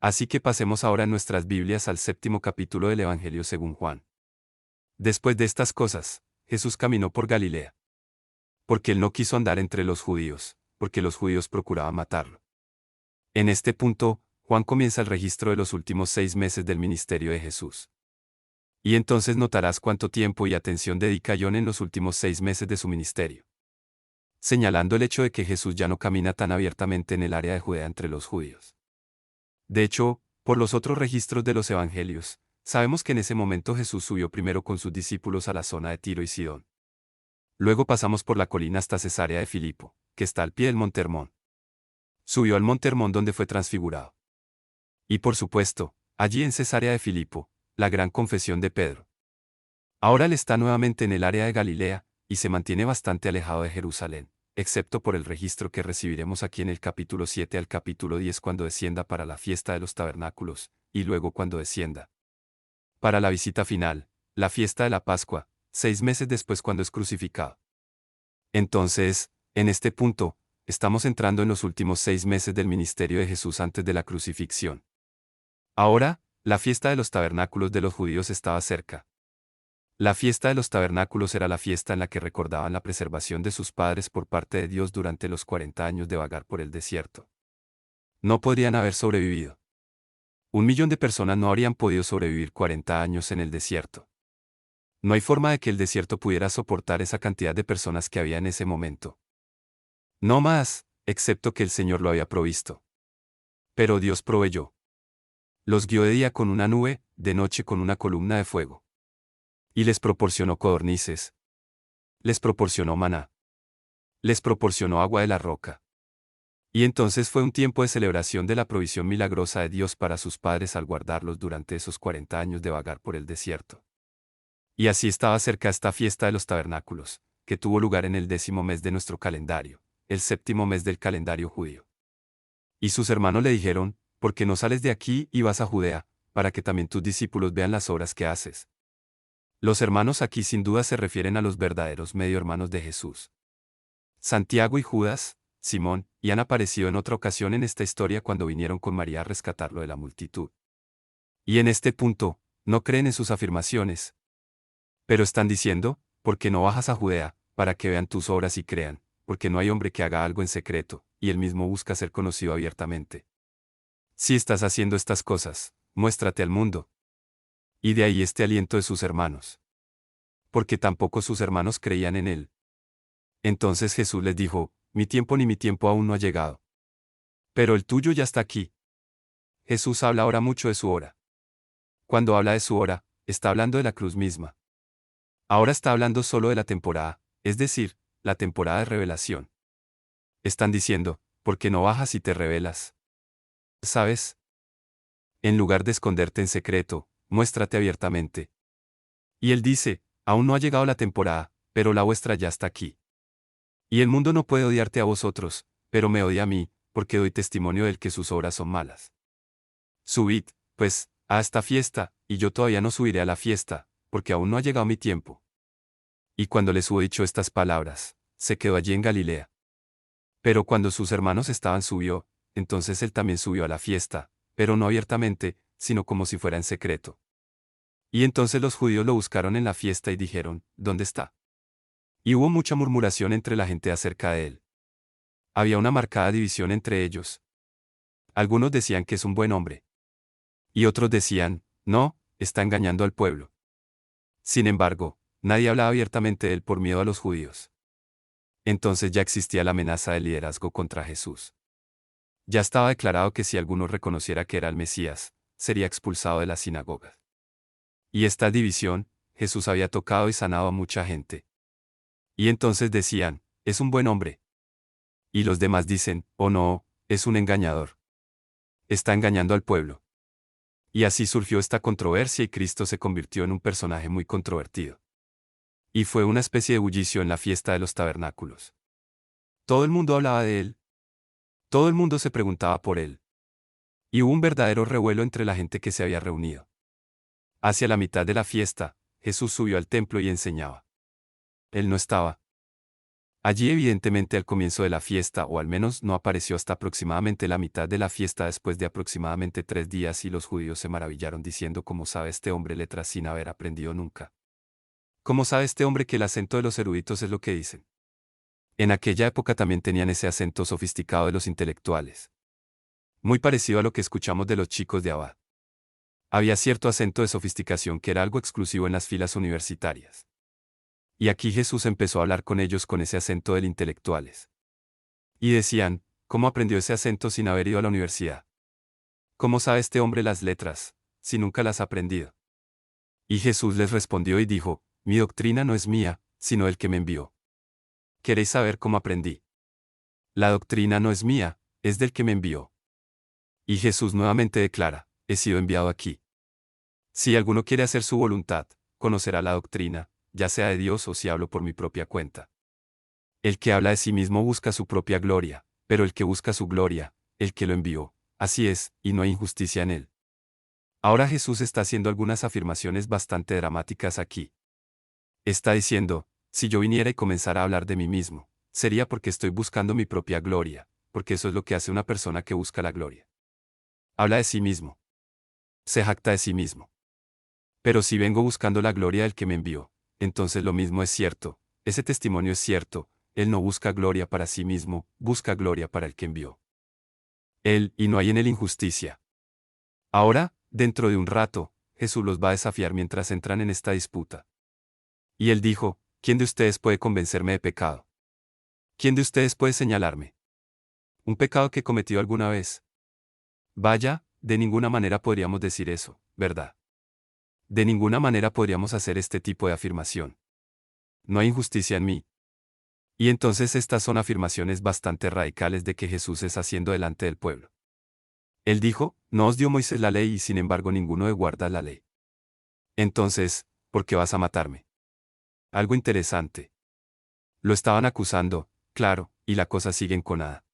Así que pasemos ahora en nuestras Biblias al séptimo capítulo del Evangelio según Juan. Después de estas cosas, Jesús caminó por Galilea. Porque él no quiso andar entre los judíos, porque los judíos procuraban matarlo. En este punto, Juan comienza el registro de los últimos 6 meses del ministerio de Jesús. Y entonces notarás cuánto tiempo y atención dedica John en los últimos 6 meses de su ministerio. Señalando el hecho de que Jesús ya no camina tan abiertamente en el área de Judea entre los judíos. De hecho, por los otros registros de los evangelios, sabemos que en ese momento Jesús subió primero con sus discípulos a la zona de Tiro y Sidón. Luego pasamos por la colina hasta Cesarea de Filipo, que está al pie del monte Hermón. Subió al monte Hermón donde fue transfigurado. Y por supuesto, allí en Cesarea de Filipo, la gran confesión de Pedro. Ahora él está nuevamente en el área de Galilea, y se mantiene bastante alejado de Jerusalén, excepto por el registro que recibiremos aquí en el capítulo 7 al capítulo 10 cuando descienda para la fiesta de los tabernáculos, y luego cuando descienda para la visita final, la fiesta de la Pascua, 6 meses después cuando es crucificado. Entonces, en este punto, estamos entrando en los últimos 6 meses del ministerio de Jesús antes de la crucifixión. Ahora, la fiesta de los tabernáculos de los judíos estaba cerca. La fiesta de los tabernáculos era la fiesta en la que recordaban la preservación de sus padres por parte de Dios durante los 40 años de vagar por el desierto. No podrían haber sobrevivido. 1 millón de personas no habrían podido sobrevivir 40 años en el desierto. No hay forma de que el desierto pudiera soportar esa cantidad de personas que había en ese momento. No más, excepto que el Señor lo había provisto. Pero Dios proveyó. Los guió de día con una nube, de noche con una columna de fuego. Y les proporcionó codornices. Les proporcionó maná. Les proporcionó agua de la roca. Y entonces fue un tiempo de celebración de la provisión milagrosa de Dios para sus padres al guardarlos durante esos 40 años de vagar por el desierto. Y así estaba cerca esta fiesta de los tabernáculos, que tuvo lugar en el 10º mes de nuestro calendario, el 7º mes del calendario judío. Y sus hermanos le dijeron, ¿por qué no sales de aquí y vas a Judea, para que también tus discípulos vean las obras que haces? Los hermanos aquí sin duda se refieren a los verdaderos medio hermanos de Jesús. Santiago y Judas, Simón, y han aparecido en otra ocasión en esta historia cuando vinieron con María a rescatarlo de la multitud. Y en este punto, no creen en sus afirmaciones. Pero están diciendo, ¿por qué no bajas a Judea, para que vean tus obras y crean? Porque no hay hombre que haga algo en secreto, y él mismo busca ser conocido abiertamente. Si estás haciendo estas cosas, muéstrate al mundo. Y de ahí este aliento de sus hermanos. Porque tampoco sus hermanos creían en él. Entonces Jesús les dijo, mi tiempo ni mi tiempo aún no ha llegado. Pero el tuyo ya está aquí. Jesús habla ahora mucho de su hora. Cuando habla de su hora, está hablando de la cruz misma. Ahora está hablando solo de la temporada, es decir, la temporada de revelación. Están diciendo, ¿por qué no bajas y te revelas? ¿Sabes? En lugar de esconderte en secreto, muéstrate abiertamente. Y él dice, aún no ha llegado la temporada, pero la vuestra ya está aquí. Y el mundo no puede odiarte a vosotros, pero me odia a mí, porque doy testimonio del que sus obras son malas. Subid, pues, a esta fiesta, y yo todavía no subiré a la fiesta, porque aún no ha llegado mi tiempo. Y cuando les hubo dicho estas palabras, se quedó allí en Galilea. Pero cuando sus hermanos estaban subió, entonces él también subió a la fiesta, pero no abiertamente, sino como si fuera en secreto. Y entonces los judíos lo buscaron en la fiesta y dijeron, ¿dónde está? Y hubo mucha murmuración entre la gente acerca de él. Había una marcada división entre ellos. Algunos decían que es un buen hombre. Y otros decían, no, está engañando al pueblo. Sin embargo, nadie hablaba abiertamente de él por miedo a los judíos. Entonces ya existía la amenaza del liderazgo contra Jesús. Ya estaba declarado que si alguno reconociera que era el Mesías, sería expulsado de la sinagoga. Y esta división, Jesús había tocado y sanado a mucha gente. Y entonces decían, es un buen hombre. Y los demás dicen, oh no, es un engañador. Está engañando al pueblo. Y así surgió esta controversia y Cristo se convirtió en un personaje muy controvertido. Y fue una especie de bullicio en la fiesta de los tabernáculos. Todo el mundo hablaba de él. Todo el mundo se preguntaba por él. Y hubo un verdadero revuelo entre la gente que se había reunido. Hacia la mitad de la fiesta, Jesús subió al templo y enseñaba. Él no estaba. Allí evidentemente al comienzo de la fiesta, o al menos no apareció hasta aproximadamente la mitad de la fiesta después de aproximadamente 3 días, y los judíos se maravillaron diciendo: ¿Cómo sabe este hombre letras sin haber aprendido nunca? ¿Cómo sabe este hombre que el acento de los eruditos es lo que dicen? En aquella época también tenían ese acento sofisticado de los intelectuales. Muy parecido a lo que escuchamos de los chicos de Abad. Había cierto acento de sofisticación que era algo exclusivo en las filas universitarias. Y aquí Jesús empezó a hablar con ellos con ese acento del intelectuales. Y decían: ¿cómo aprendió ese acento sin haber ido a la universidad? ¿Cómo sabe este hombre las letras, si nunca las ha aprendido? Y Jesús les respondió y dijo: mi doctrina no es mía, sino el que me envió. ¿Queréis saber cómo aprendí? La doctrina no es mía, es del que me envió. Y Jesús nuevamente declara: he sido enviado aquí. Si alguno quiere hacer su voluntad, conocerá la doctrina, ya sea de Dios o si hablo por mi propia cuenta. El que habla de sí mismo busca su propia gloria, pero el que busca su gloria, el que lo envió, así es, y no hay injusticia en él. Ahora Jesús está haciendo algunas afirmaciones bastante dramáticas aquí. Está diciendo: si yo viniera y comenzara a hablar de mí mismo, sería porque estoy buscando mi propia gloria, porque eso es lo que hace una persona que busca la gloria. Habla de sí mismo. Se jacta de sí mismo. Pero si vengo buscando la gloria del que me envió, entonces lo mismo es cierto, ese testimonio es cierto, él no busca gloria para sí mismo, busca gloria para el que envió. Él, y no hay en él injusticia. Ahora, dentro de un rato, Jesús los va a desafiar mientras entran en esta disputa. Y él dijo: ¿quién de ustedes puede convencerme de pecado? ¿Quién de ustedes puede señalarme un pecado que he cometido alguna vez? Vaya, de ninguna manera podríamos decir eso, ¿verdad? De ninguna manera podríamos hacer este tipo de afirmación. No hay injusticia en mí. Y entonces estas son afirmaciones bastante radicales de que Jesús está haciendo delante del pueblo. Él dijo: no os dio Moisés la ley y sin embargo ninguno de guarda la ley. Entonces, ¿por qué vas a matarme? Algo interesante. Lo estaban acusando, claro, y la cosa sigue enconada.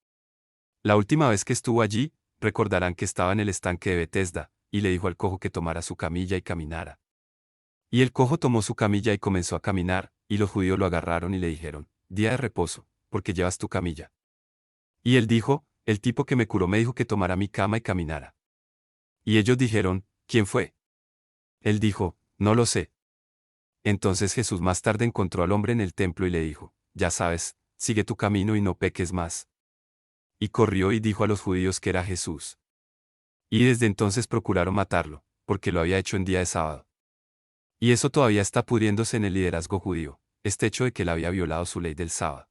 La última vez que estuvo allí, recordarán que estaba en el estanque de Betesda, y le dijo al cojo que tomara su camilla y caminara. Y el cojo tomó su camilla y comenzó a caminar, y los judíos lo agarraron y le dijeron: día de reposo, porque llevas tu camilla. Y él dijo: el tipo que me curó me dijo que tomara mi cama y caminara. Y ellos dijeron: ¿quién fue? Él dijo: no lo sé. Entonces Jesús más tarde encontró al hombre en el templo y le dijo: ya sabes, sigue tu camino y no peques más. Y corrió y dijo a los judíos que era Jesús. Y desde entonces procuraron matarlo, porque lo había hecho en día de sábado. Y eso todavía está pudriéndose en el liderazgo judío, este hecho de que él había violado su ley del sábado.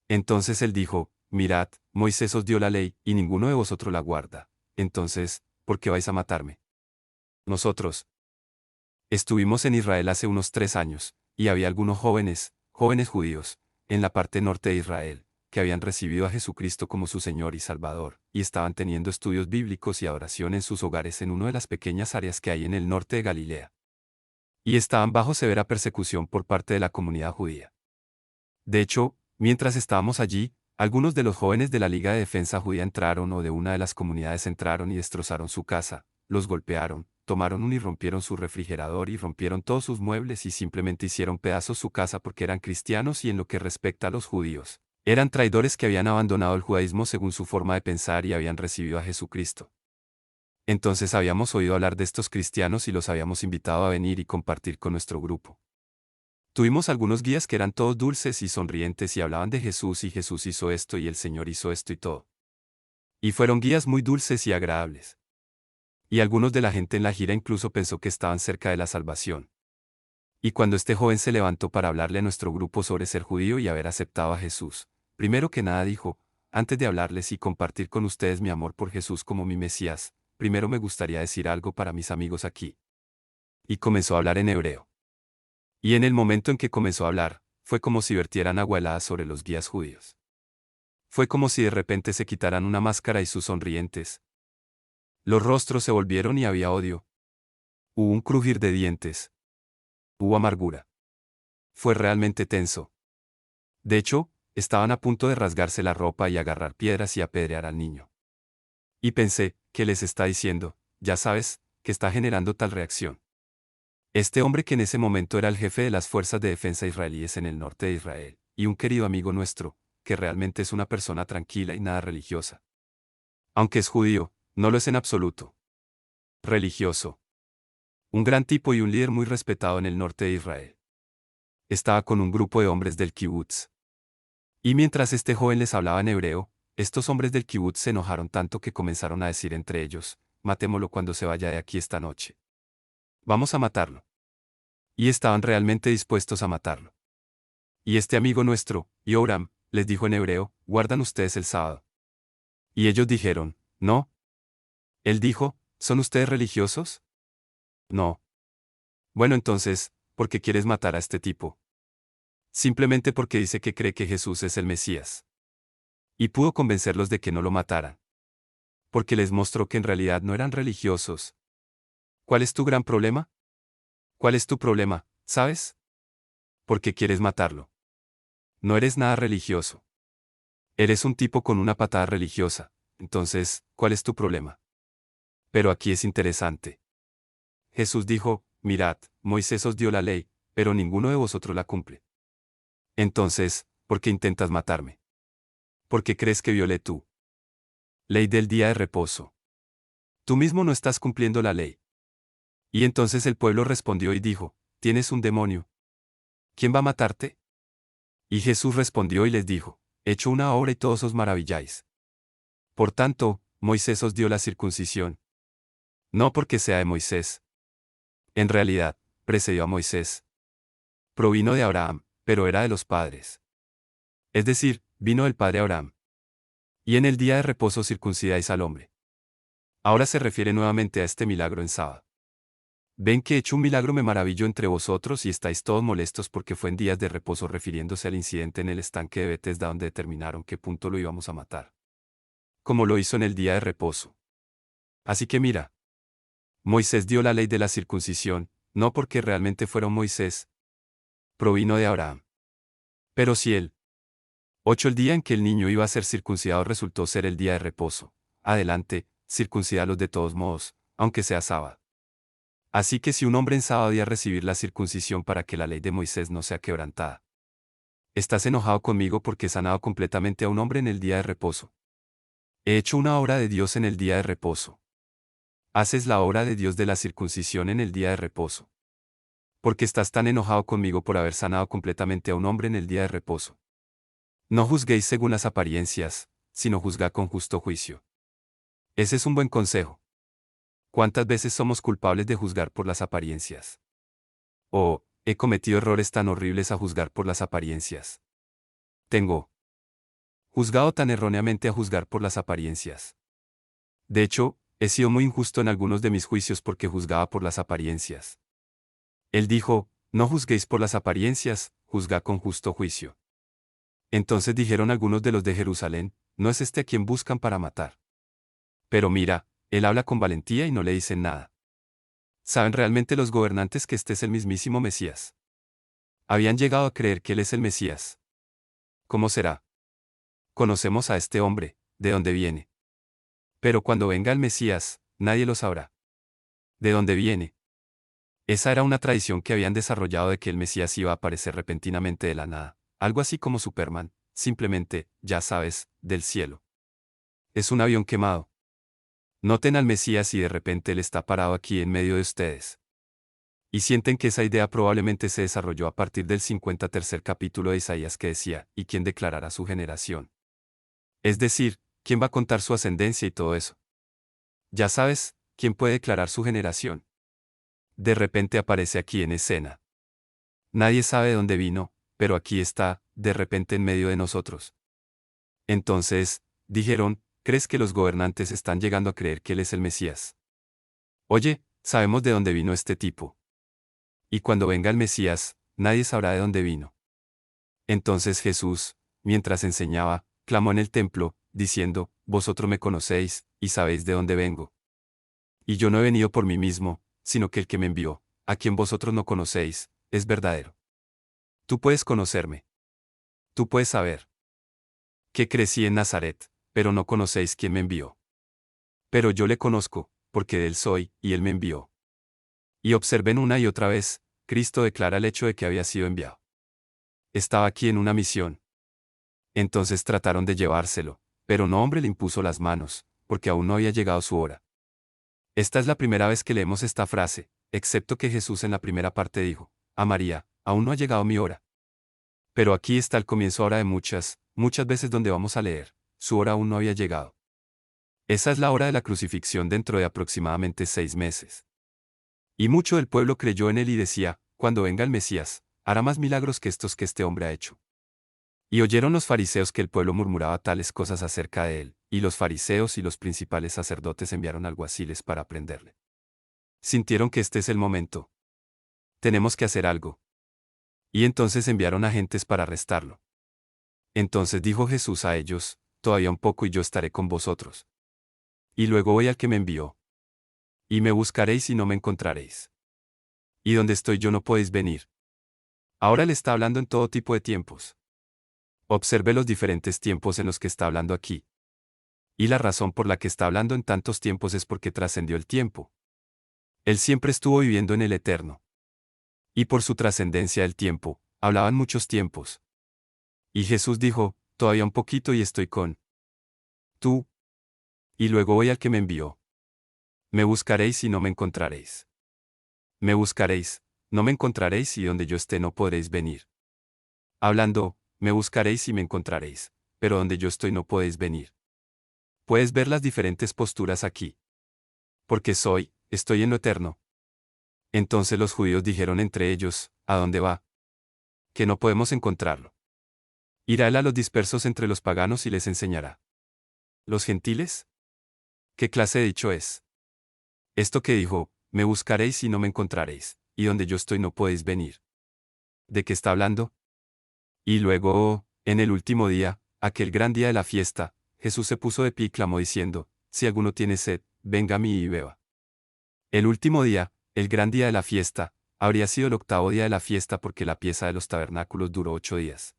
Entonces él dijo: mirad, Moisés os dio la ley, y ninguno de vosotros la guarda. Entonces, ¿por qué vais a matarme? Nosotros estuvimos en Israel hace unos 3 años, y había algunos jóvenes judíos, en la parte norte de Israel, que habían recibido a Jesucristo como su Señor y Salvador, y estaban teniendo estudios bíblicos y adoración en sus hogares en una de las pequeñas áreas que hay en el norte de Galilea. Y estaban bajo severa persecución por parte de la comunidad judía. De hecho, mientras estábamos allí, algunos de los jóvenes de la Liga de Defensa Judía entraron o de una de las comunidades entraron y destrozaron su casa, los golpearon, tomaron y rompieron su refrigerador y rompieron todos sus muebles y simplemente hicieron pedazos su casa porque eran cristianos y en lo que respecta a los judíos, eran traidores que habían abandonado el judaísmo según su forma de pensar y habían recibido a Jesucristo. Entonces habíamos oído hablar de estos cristianos y los habíamos invitado a venir y compartir con nuestro grupo. Tuvimos algunos guías que eran todos dulces y sonrientes y hablaban de Jesús y Jesús hizo esto y el Señor hizo esto y todo. Y fueron guías muy dulces y agradables. Y algunos de la gente en la gira incluso pensó que estaban cerca de la salvación. Y cuando este joven se levantó para hablarle a nuestro grupo sobre ser judío y haber aceptado a Jesús, primero que nada dijo: antes de hablarles y compartir con ustedes mi amor por Jesús como mi Mesías, primero me gustaría decir algo para mis amigos aquí. Y comenzó a hablar en hebreo. Y en el momento en que comenzó a hablar, fue como si vertieran agua helada sobre los guías judíos. Fue como si de repente se quitaran una máscara y sus sonrientes. Los rostros se volvieron y había odio. Hubo un crujir de dientes. Hubo amargura. Fue realmente tenso. De hecho, estaban a punto de rasgarse la ropa y agarrar piedras y apedrear al niño. Y pensé: ¿qué les está diciendo? Ya sabes, que está generando tal reacción. Este hombre que en ese momento era el jefe de las fuerzas de defensa israelíes en el norte de Israel, y un querido amigo nuestro, que realmente es una persona tranquila y nada religiosa. Aunque es judío, no lo es en absoluto. Religioso. Un gran tipo y un líder muy respetado en el norte de Israel. Estaba con un grupo de hombres del kibutz. Y mientras este joven les hablaba en hebreo, estos hombres del kibutz se enojaron tanto que comenzaron a decir entre ellos: matémoslo cuando se vaya de aquí esta noche. Vamos a matarlo. Y estaban realmente dispuestos a matarlo. Y este amigo nuestro, Yoram, les dijo en hebreo: guardan ustedes el sábado. Y ellos dijeron: no. Él dijo: ¿son ustedes religiosos? No. Bueno, entonces, ¿por qué quieres matar a este tipo? Simplemente porque dice que cree que Jesús es el Mesías. Y pudo convencerlos de que no lo mataran. Porque les mostró que en realidad no eran religiosos. ¿Cuál es tu gran problema? ¿Cuál es tu problema, sabes? ¿Por qué quieres matarlo? No eres nada religioso. Eres un tipo con una patada religiosa. Entonces, ¿cuál es tu problema? Pero aquí es interesante. Jesús dijo: mirad, Moisés os dio la ley, pero ninguno de vosotros la cumple. Entonces, ¿por qué intentas matarme? ¿Por qué crees que violé tú? Ley del día de reposo. Tú mismo no estás cumpliendo la ley. Y entonces el pueblo respondió y dijo: tienes un demonio. ¿Quién va a matarte? Y Jesús respondió y les dijo: he hecho una obra y todos os maravilláis. Por tanto, Moisés os dio la circuncisión. No porque sea de Moisés. En realidad, precedió a Moisés. Provino de Abraham, pero era de los padres. Es decir, vino del padre Abraham. Y en el día de reposo circuncidáis al hombre. Ahora se refiere nuevamente a este milagro en sábado. Ven que he hecho un milagro, me maravillo entre vosotros y estáis todos molestos porque fue en días de reposo, refiriéndose al incidente en el estanque de Betesda donde determinaron qué punto lo íbamos a matar. Como lo hizo en el día de reposo. Así que mira. Moisés dio la ley de la circuncisión, no porque realmente fuera un Moisés. Provino de Abraham. Pero si él. 8. El día en que el niño iba a ser circuncidado resultó ser el día de reposo. Adelante, circuncídalos de todos modos, aunque sea sábado. Así que si un hombre en sábado día recibir la circuncisión para que la ley de Moisés no sea quebrantada. Estás enojado conmigo porque he sanado completamente a un hombre en el día de reposo. He hecho una obra de Dios en el día de reposo. Haces la obra de Dios de la circuncisión en el día de reposo. Porque estás tan enojado conmigo por haber sanado completamente a un hombre en el día de reposo. No juzguéis según las apariencias, sino juzgad con justo juicio. Ese es un buen consejo. ¿Cuántas veces somos culpables de juzgar por las apariencias? Oh, he cometido errores tan horribles a juzgar por las apariencias. Tengo juzgado tan erróneamente a juzgar por las apariencias. De hecho, he sido muy injusto en algunos de mis juicios porque juzgaba por las apariencias. Él dijo: no juzguéis por las apariencias, juzgad con justo juicio. Entonces dijeron algunos de los de Jerusalén: ¿no es este a quien buscan para matar? Pero mira, él habla con valentía y no le dicen nada. ¿Saben realmente los gobernantes que este es el mismísimo Mesías? Habían llegado a creer que él es el Mesías. ¿Cómo será? Conocemos a este hombre, ¿de dónde viene? Pero cuando venga el Mesías, nadie lo sabrá. ¿De dónde viene? Esa era una tradición que habían desarrollado de que el Mesías iba a aparecer repentinamente de la nada, algo así como Superman, simplemente, ya sabes, del cielo. Es un avión quemado. Noten al Mesías y de repente él está parado aquí en medio de ustedes. Y sienten que esa idea probablemente se desarrolló a partir del 53 capítulo de Isaías que decía: ¿y quién declarará su generación? Es decir, ¿quién va a contar su ascendencia y todo eso? Ya sabes, ¿quién puede declarar su generación? De repente aparece aquí en escena. Nadie sabe de dónde vino, pero aquí está, de repente en medio de nosotros. Entonces, dijeron: ¿crees que los gobernantes están llegando a creer que él es el Mesías? Oye, sabemos de dónde vino este tipo. Y cuando venga el Mesías, nadie sabrá de dónde vino. Entonces Jesús, mientras enseñaba, clamó en el templo, diciendo: vosotros me conocéis, y sabéis de dónde vengo. Y yo no he venido por mí mismo, sino que el que me envió, a quien vosotros no conocéis, es verdadero. Tú puedes conocerme. Tú puedes saber que crecí en Nazaret, pero no conocéis quién me envió. Pero yo le conozco, porque de él soy, y él me envió. Y observen una y otra vez, Cristo declara el hecho de que había sido enviado. estaba aquí en una misión. Entonces trataron de llevárselo, pero no hombre le impuso las manos, porque aún no había llegado su hora. Esta es la primera vez que leemos esta frase, excepto que Jesús en la primera parte dijo, a María, aún no ha llegado mi hora. Pero aquí está el comienzo ahora de muchas veces donde vamos a leer, su hora aún no había llegado. Esa es la hora de la crucifixión dentro de aproximadamente 6 meses. Y mucho del pueblo creyó en él y decía, cuando venga el Mesías, hará más milagros que estos que este hombre ha hecho. Y oyeron los fariseos que el pueblo murmuraba tales cosas acerca de él, y los fariseos y los principales sacerdotes enviaron alguaciles para prenderle. Sintieron que este es el momento. Tenemos que hacer algo. Y entonces enviaron agentes para arrestarlo. Entonces dijo Jesús a ellos, todavía un poco y yo estaré con vosotros. Y luego voy al que me envió. Y me buscaréis y no me encontraréis. Y donde estoy yo no podéis venir. Ahora le está hablando en todo tipo de tiempos. Observe los diferentes tiempos en los que está hablando aquí. Y la razón por la que está hablando en tantos tiempos es porque trascendió el tiempo. Él siempre estuvo viviendo en el eterno. Y por su trascendencia del tiempo, hablaban muchos tiempos. Y Jesús dijo, todavía un poquito y estoy con tú. Y luego voy al que me envió. Me buscaréis y no me encontraréis. Me buscaréis, no me encontraréis y donde yo esté no podréis venir. Hablando, me buscaréis y me encontraréis, pero donde yo estoy no podéis venir. Puedes ver las diferentes posturas aquí. Porque estoy en lo eterno. Entonces los judíos dijeron entre ellos, ¿a dónde va? Que no podemos encontrarlo. Irá él a los dispersos entre los paganos y les enseñará. ¿Los gentiles? ¿Qué clase de dicho es? Esto que dijo, me buscaréis y no me encontraréis, y donde yo estoy no podéis venir. ¿De qué está hablando? Y luego, en el último día, aquel gran día de la fiesta, Jesús se puso de pie y clamó diciendo, si alguno tiene sed, venga a mí y beba. El último día, el gran día de la fiesta, habría sido el 8º día de la fiesta porque la pieza de los tabernáculos duró 8 días.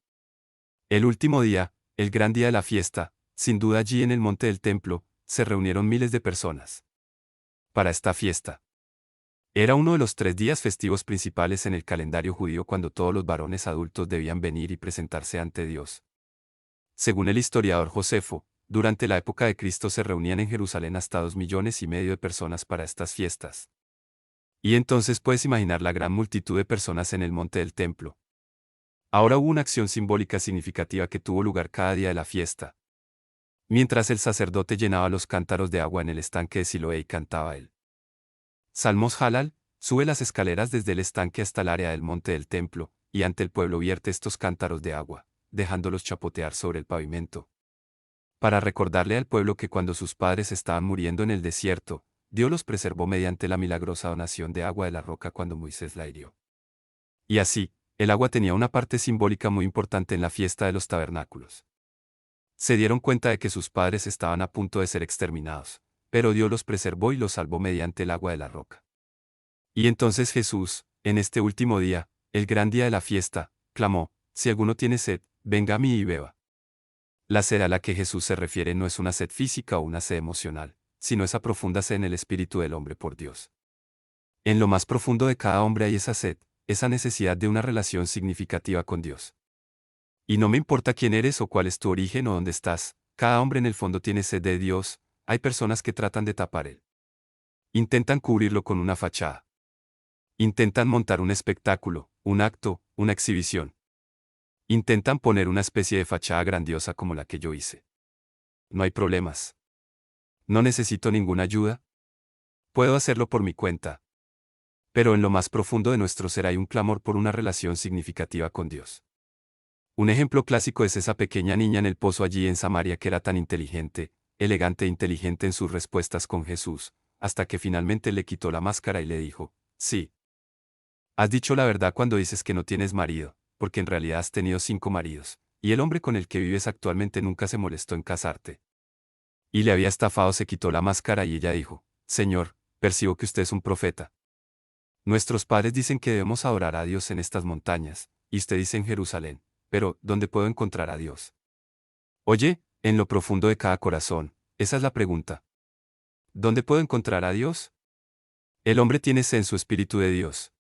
El último día, el gran día de la fiesta, sin duda allí en el monte del templo, se reunieron miles de personas. Para esta fiesta. Era uno de los 3 días festivos principales en el calendario judío cuando todos los varones adultos debían venir y presentarse ante Dios. Según el historiador Josefo, durante la época de Cristo se reunían en Jerusalén hasta 2,5 millones de personas para estas fiestas. Y entonces puedes imaginar la gran multitud de personas en el monte del templo. Ahora hubo una acción simbólica significativa que tuvo lugar cada día de la fiesta. Mientras el sacerdote llenaba los cántaros de agua en el estanque de Siloé y cantaba él. Salmos Halal, sube las escaleras desde el estanque hasta el área del monte del templo, y ante el pueblo vierte estos cántaros de agua, dejándolos chapotear sobre el pavimento. Para recordarle al pueblo que cuando sus padres estaban muriendo en el desierto, Dios los preservó mediante la milagrosa donación de agua de la roca cuando Moisés la hirió. Y así, el agua tenía una parte simbólica muy importante en la fiesta de los tabernáculos. Se dieron cuenta de que sus padres estaban a punto de ser exterminados, pero Dios los preservó y los salvó mediante el agua de la roca. Y entonces Jesús, en este último día, el gran día de la fiesta, clamó, si alguno tiene sed, venga a mí y beba. La sed a la que Jesús se refiere no es una sed física o una sed emocional, sino esa profunda sed en el espíritu del hombre por Dios. En lo más profundo de cada hombre hay esa sed, esa necesidad de una relación significativa con Dios. Y no me importa quién eres o cuál es tu origen o dónde estás, cada hombre en el fondo tiene sed de Dios, hay personas que tratan de tapar él. Intentan cubrirlo con una fachada. Intentan montar un espectáculo, un acto, una exhibición. Intentan poner una especie de fachada grandiosa como la que yo hice. No hay problemas. No necesito ninguna ayuda. Puedo hacerlo por mi cuenta. Pero en lo más profundo de nuestro ser hay un clamor por una relación significativa con Dios. Un ejemplo clásico es esa pequeña niña en el pozo allí en Samaria que era tan inteligente, elegante e inteligente en sus respuestas con Jesús, hasta que finalmente le quitó la máscara y le dijo, sí. Has dicho la verdad cuando dices que no tienes marido, porque en realidad has tenido 5 maridos, y el hombre con el que vives actualmente nunca se molestó en casarte. Y le había estafado, se quitó la máscara y ella dijo, Señor, percibo que usted es un profeta. Nuestros padres dicen que debemos adorar a Dios en estas montañas, y usted dice en Jerusalén. Pero, ¿dónde puedo encontrar a Dios? Oye, en lo profundo de cada corazón, esa es la pregunta. ¿Dónde puedo encontrar a Dios? El hombre tiene sed en su espíritu de Dios.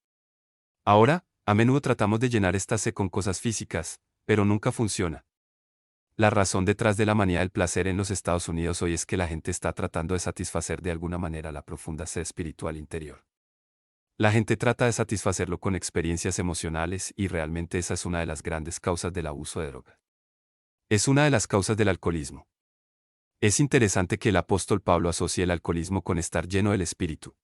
Ahora, A menudo tratamos de llenar esta sed con cosas físicas, pero nunca funciona. La razón detrás de la manía del placer en los Estados Unidos hoy es que la gente está tratando de satisfacer de alguna manera la profunda sed espiritual interior. La gente trata de satisfacerlo con experiencias emocionales y realmente esa es una de las grandes causas del abuso de drogas. Es una de las causas del alcoholismo. Es interesante que el apóstol Pablo asocie el alcoholismo con estar lleno del Espíritu.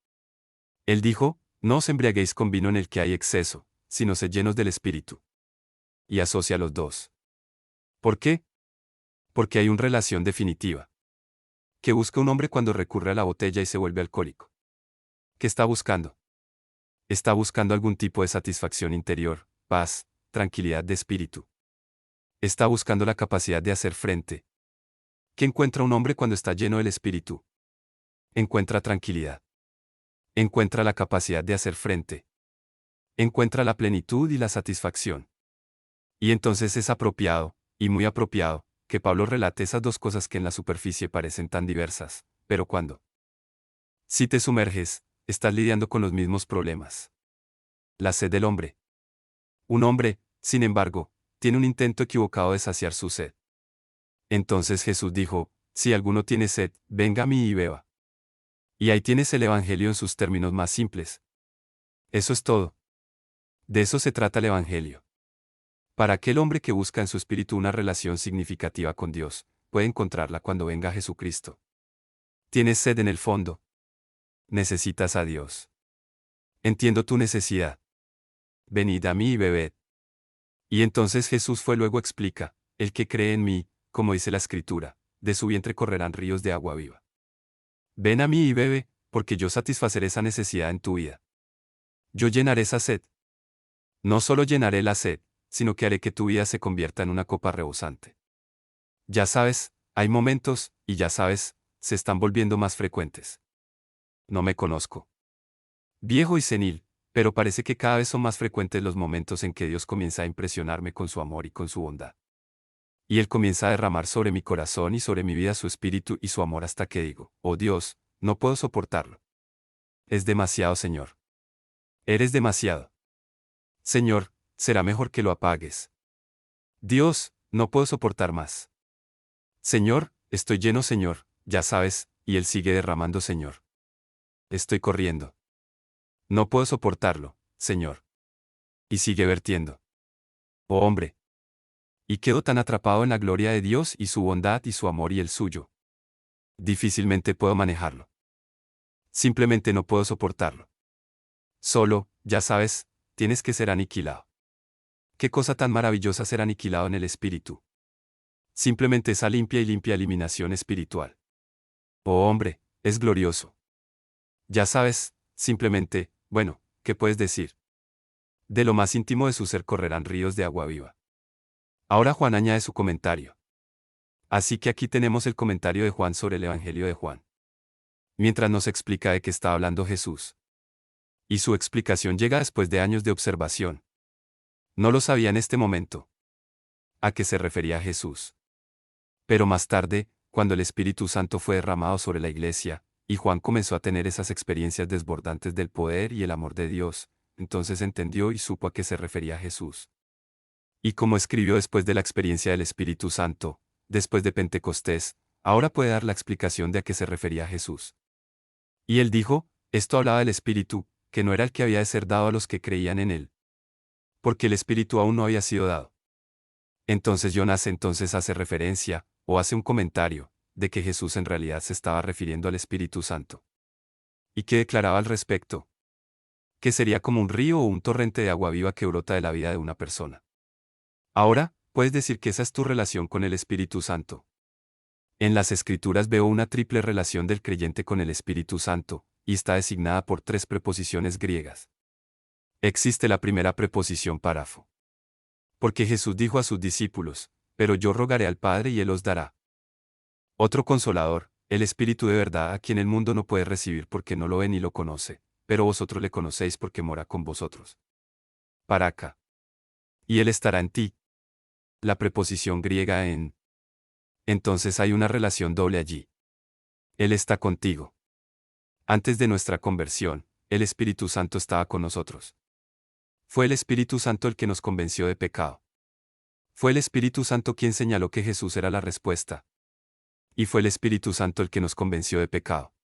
Él dijo, no os embriaguéis con vino en el que hay exceso, sino sed llenos del Espíritu. Y asocia los dos. ¿Por qué? Porque hay una relación definitiva. ¿Qué busca un hombre cuando recurre a la botella y se vuelve alcohólico? ¿Qué está buscando? Está buscando algún tipo de satisfacción interior, paz, tranquilidad de espíritu. Está buscando la capacidad de hacer frente. ¿Qué encuentra un hombre cuando está lleno del Espíritu? Encuentra tranquilidad. Encuentra la capacidad de hacer frente. Encuentra la plenitud y la satisfacción. Y entonces es apropiado, y muy apropiado, que Pablo relate esas dos cosas que en la superficie parecen tan diversas, pero cuando si te sumerges, estás lidiando con los mismos problemas. La sed del hombre. Un hombre, sin embargo, tiene un intento equivocado de saciar su sed. Entonces Jesús dijo, si alguno tiene sed, venga a mí y beba. Y ahí tienes el Evangelio en sus términos más simples. Eso es todo. De eso se trata el Evangelio. Para aquel hombre que busca en su espíritu una relación significativa con Dios, puede encontrarla cuando venga Jesucristo. Tienes sed en el fondo. Necesitas a Dios. Entiendo tu necesidad. Venid a mí y bebed. Y entonces Jesús luego explica, el que cree en mí, como dice la Escritura, de su vientre correrán ríos de agua viva. Ven a mí y bebe, porque yo satisfaceré esa necesidad en tu vida. Yo llenaré esa sed. No solo llenaré la sed, sino que haré que tu vida se convierta en una copa rebosante. Ya sabes, hay momentos, y ya sabes, se están volviendo más frecuentes. No me conozco. Viejo y senil, pero parece que cada vez son más frecuentes los momentos en que Dios comienza a impresionarme con su amor y con su bondad. Y Él comienza a derramar sobre mi corazón y sobre mi vida su espíritu y su amor hasta que digo, oh Dios, no puedo soportarlo. Es demasiado, Señor. Eres demasiado. Señor, será mejor que lo apagues. Dios, no puedo soportar más. Señor, estoy lleno, Señor, ya sabes, y Él sigue derramando, Señor. Estoy corriendo. No puedo soportarlo, Señor. Y sigue vertiendo. Oh hombre. Y quedo tan atrapado en la gloria de Dios y su bondad y su amor y el suyo. Difícilmente puedo manejarlo. Simplemente no puedo soportarlo. Solo, ya sabes, tienes que ser aniquilado. Qué cosa tan maravillosa ser aniquilado en el espíritu. Simplemente esa limpia y limpia eliminación espiritual. Oh hombre, es glorioso. Ya sabes, simplemente, bueno, ¿qué puedes decir? De lo más íntimo de su ser correrán ríos de agua viva. Ahora Juan añade su comentario. Así que aquí tenemos el comentario de Juan sobre el Evangelio de Juan. Mientras nos explica de qué está hablando Jesús. Y su explicación llega después de años de observación. No lo sabía en este momento. ¿A qué se refería Jesús? Pero más tarde, cuando el Espíritu Santo fue derramado sobre la iglesia, y Juan comenzó a tener esas experiencias desbordantes del poder y el amor de Dios, entonces entendió y supo a qué se refería Jesús. Y como escribió después de la experiencia del Espíritu Santo, después de Pentecostés, ahora puede dar la explicación de a qué se refería Jesús. Y él dijo, esto hablaba del Espíritu, que no era el que había de ser dado a los que creían en él. Porque el Espíritu aún no había sido dado. Entonces Jonás entonces hace referencia, o hace un comentario, de que Jesús en realidad se estaba refiriendo al Espíritu Santo. ¿Y qué declaraba al respecto? Que sería como un río o un torrente de agua viva que brota de la vida de una persona. Ahora, puedes decir que esa es tu relación con el Espíritu Santo. En las Escrituras veo una triple relación del creyente con el Espíritu Santo, y está designada por tres preposiciones griegas. Existe la primera preposición párafo. Porque Jesús dijo a sus discípulos, pero yo rogaré al Padre y Él os dará otro consolador, el Espíritu de verdad a quien el mundo no puede recibir porque no lo ve ni lo conoce, pero vosotros le conocéis porque mora con vosotros. Paraca. Y Él estará en ti. La preposición griega en. Entonces hay una relación doble allí. Él está contigo. Antes de nuestra conversión, el Espíritu Santo estaba con nosotros. Fue el Espíritu Santo el que nos convenció de pecado. Fue el Espíritu Santo quien señaló que Jesús era la respuesta. Y fue el Espíritu Santo el que nos convenció de pecado.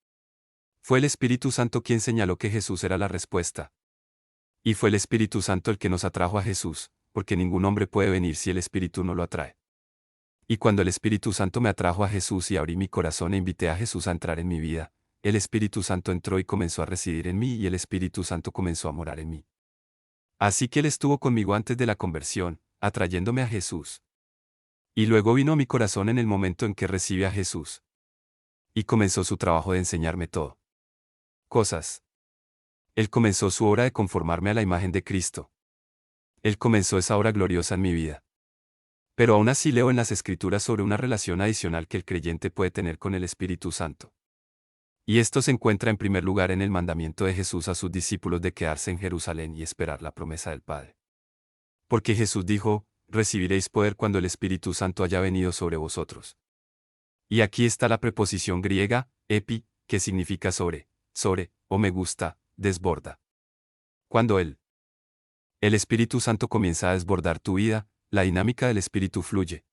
Fue el Espíritu Santo quien señaló que Jesús era la respuesta. Y fue el Espíritu Santo el que nos atrajo a Jesús, porque ningún hombre puede venir si el Espíritu no lo atrae. Y cuando el Espíritu Santo me atrajo a Jesús y abrí mi corazón e invité a Jesús a entrar en mi vida, el Espíritu Santo entró y comenzó a residir en mí y el Espíritu Santo comenzó a morar en mí. Así que Él estuvo conmigo antes de la conversión, atrayéndome a Jesús. Y luego vino a mi corazón en el momento en que recibí a Jesús. Y comenzó su trabajo de enseñarme todo. Cosas. Él comenzó su obra de conformarme a la imagen de Cristo. Él comenzó esa obra gloriosa en mi vida. Pero aún así leo en las Escrituras sobre una relación adicional que el creyente puede tener con el Espíritu Santo. Y esto se encuentra en primer lugar en el mandamiento de Jesús a sus discípulos de quedarse en Jerusalén y esperar la promesa del Padre. Porque Jesús dijo, recibiréis poder cuando el Espíritu Santo haya venido sobre vosotros. Y aquí está la preposición griega, epi, que significa sobre, o me gusta, desborda. Cuando el Espíritu Santo comienza a desbordar tu vida, la dinámica del Espíritu fluye.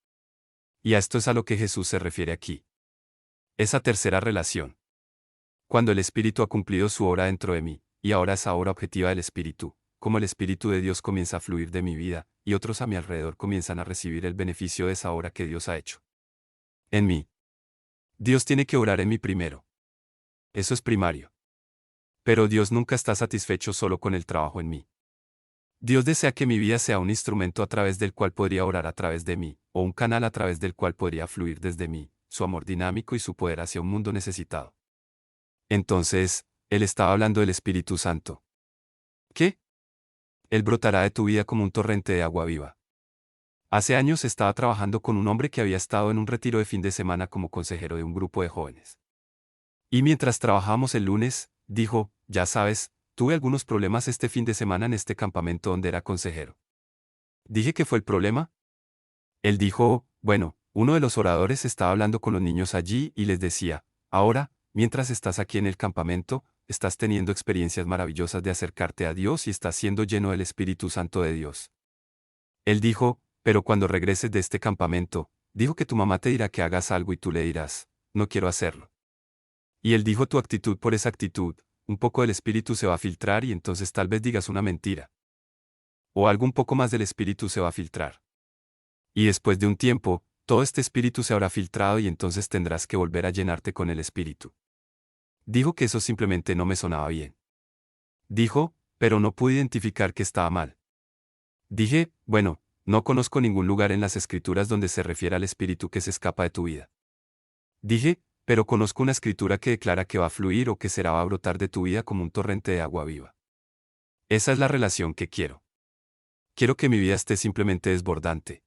Y a esto es a lo que Jesús se refiere aquí. Esa tercera relación. Cuando el Espíritu ha cumplido su obra dentro de mí, y ahora esa obra objetiva del Espíritu, como el Espíritu de Dios comienza a fluir de mi vida, y otros a mi alrededor comienzan a recibir el beneficio de esa obra que Dios ha hecho en mí. Dios tiene que obrar en mí primero. Eso es primario. Pero Dios nunca está satisfecho solo con el trabajo en mí. Dios desea que mi vida sea un instrumento a través del cual podría orar a través de mí, o un canal a través del cual podría fluir desde mí, su amor dinámico y su poder hacia un mundo necesitado. Entonces, Él estaba hablando del Espíritu Santo. ¿Qué? Él brotará de tu vida como un torrente de agua viva. Hace años estaba trabajando con un hombre que había estado en un retiro de fin de semana como consejero de un grupo de jóvenes. Y mientras trabajábamos el lunes, dijo, ya sabes, tuve algunos problemas este fin de semana en este campamento donde era consejero. Dije que fue el problema. Él dijo, bueno, uno de los oradores estaba hablando con los niños allí y les decía, ahora, mientras estás aquí en el campamento, estás teniendo experiencias maravillosas de acercarte a Dios y estás siendo lleno del Espíritu Santo de Dios. Él dijo, pero cuando regreses de este campamento, dijo que tu mamá te dirá que hagas algo y tú le dirás, no quiero hacerlo. Y él dijo tu actitud por esa actitud, un poco del Espíritu se va a filtrar y entonces tal vez digas una mentira. O algo un poco más del Espíritu se va a filtrar. Y después de un tiempo, todo este Espíritu se habrá filtrado y entonces tendrás que volver a llenarte con el Espíritu. Dijo que eso simplemente no me sonaba bien. Dijo, pero no pude identificar que estaba mal. Dije, bueno, no conozco ningún lugar en las Escrituras donde se refiera al Espíritu que se escapa de tu vida. Dije, pero conozco una escritura que declara que va a fluir o que va a brotar de tu vida como un torrente de agua viva. Esa es la relación que quiero. Quiero que mi vida esté simplemente desbordante.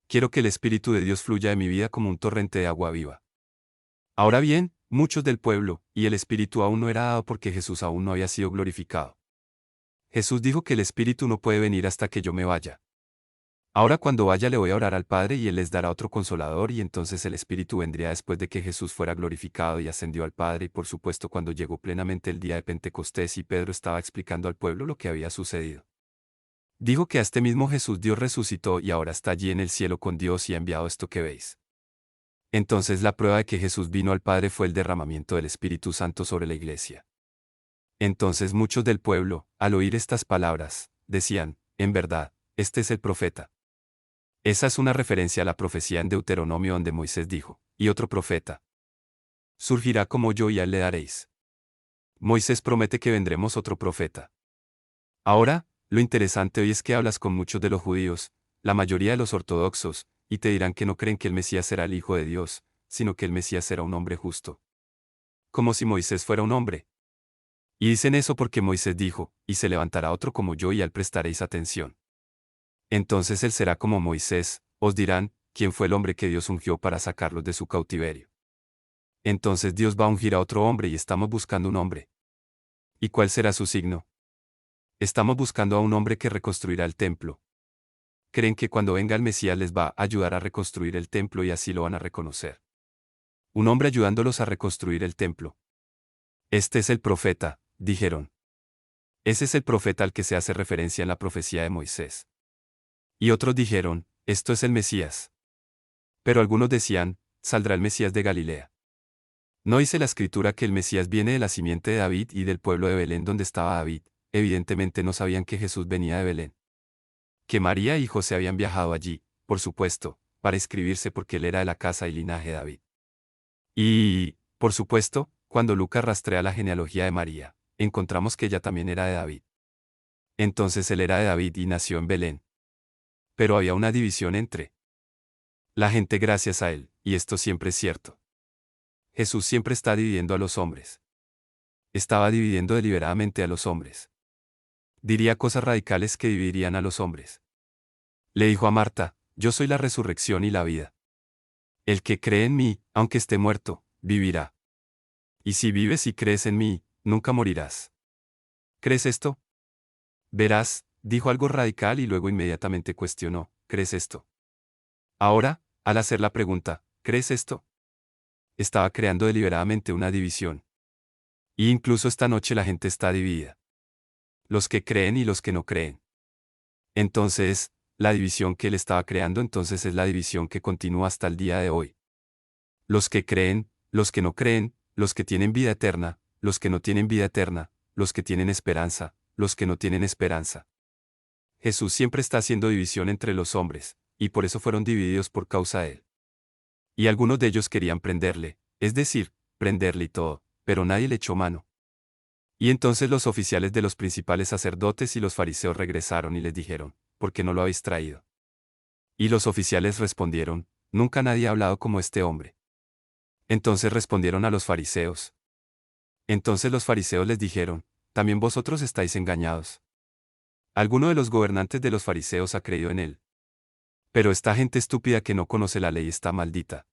Quiero que el Espíritu de Dios fluya de mi vida como un torrente de agua viva. Ahora bien, muchos del pueblo, y el Espíritu aún no era dado porque Jesús aún no había sido glorificado. Jesús dijo que el Espíritu no puede venir hasta que yo me vaya. Ahora cuando vaya le voy a orar al Padre y Él les dará otro consolador y entonces el Espíritu vendría después de que Jesús fuera glorificado y ascendió al Padre y por supuesto cuando llegó plenamente el día de Pentecostés y Pedro estaba explicando al pueblo lo que había sucedido. Dijo que a este mismo Jesús Dios resucitó y ahora está allí en el cielo con Dios y ha enviado esto que veis. Entonces la prueba de que Jesús vino al Padre fue el derramamiento del Espíritu Santo sobre la iglesia. Entonces muchos del pueblo, al oír estas palabras, decían, en verdad, este es el profeta. Esa es una referencia a la profecía en Deuteronomio donde Moisés dijo, y otro profeta surgirá como yo y a él le daréis. Moisés promete que vendremos otro profeta. Ahora, lo interesante hoy es que hablas con muchos de los judíos, la mayoría de los ortodoxos, y te dirán que no creen que el Mesías será el Hijo de Dios, sino que el Mesías será un hombre justo. Como si Moisés fuera un hombre. Y dicen eso porque Moisés dijo, y se levantará otro como yo y a él prestaréis atención. Entonces él será como Moisés, os dirán, ¿quién fue el hombre que Dios ungió para sacarlos de su cautiverio? Entonces Dios va a ungir a otro hombre y estamos buscando un hombre. ¿Y cuál será su signo? Estamos buscando a un hombre que reconstruirá el templo. Creen que cuando venga el Mesías les va a ayudar a reconstruir el templo y así lo van a reconocer. Un hombre ayudándolos a reconstruir el templo. Este es el profeta, dijeron. Ese es el profeta al que se hace referencia en la profecía de Moisés. Y otros dijeron, esto es el Mesías. Pero algunos decían, saldrá el Mesías de Galilea. ¿No dice la escritura que el Mesías viene de la simiente de David y del pueblo de Belén donde estaba David? Evidentemente no sabían que Jesús venía de Belén. Que María y José habían viajado allí, por supuesto, para inscribirse porque él era de la casa y linaje de David. Y, por supuesto, cuando Lucas rastrea la genealogía de María, encontramos que ella también era de David. Entonces él era de David y nació en Belén. Pero había una división entre la gente gracias a él, y esto siempre es cierto. Jesús siempre está dividiendo a los hombres. Estaba dividiendo deliberadamente a los hombres. Diría cosas radicales que dividirían a los hombres. Le dijo a Marta, yo soy la resurrección y la vida. El que cree en mí, aunque esté muerto, vivirá. Y si vives y crees en mí, nunca morirás. ¿Crees esto? Verás, dijo algo radical y luego inmediatamente cuestionó, ¿crees esto? Ahora, al hacer la pregunta, ¿crees esto? Estaba creando deliberadamente una división. Y incluso esta noche la gente está dividida. Los que creen y los que no creen. Entonces, la división que él estaba creando entonces es la división que continúa hasta el día de hoy. Los que creen, los que no creen, los que tienen vida eterna, los que no tienen vida eterna, los que tienen esperanza, los que no tienen esperanza. Jesús siempre está haciendo división entre los hombres, y por eso fueron divididos por causa de él. Y algunos de ellos querían prenderle, es decir, prenderle y todo, pero nadie le echó mano. Y entonces los oficiales de los principales sacerdotes y los fariseos regresaron y les dijeron, ¿por qué no lo habéis traído? Y los oficiales respondieron, nunca nadie ha hablado como este hombre. Entonces respondieron a los fariseos. Entonces los fariseos les dijeron, también vosotros estáis engañados. Alguno de los gobernantes de los fariseos ha creído en él. Pero esta gente estúpida que no conoce la ley está maldita.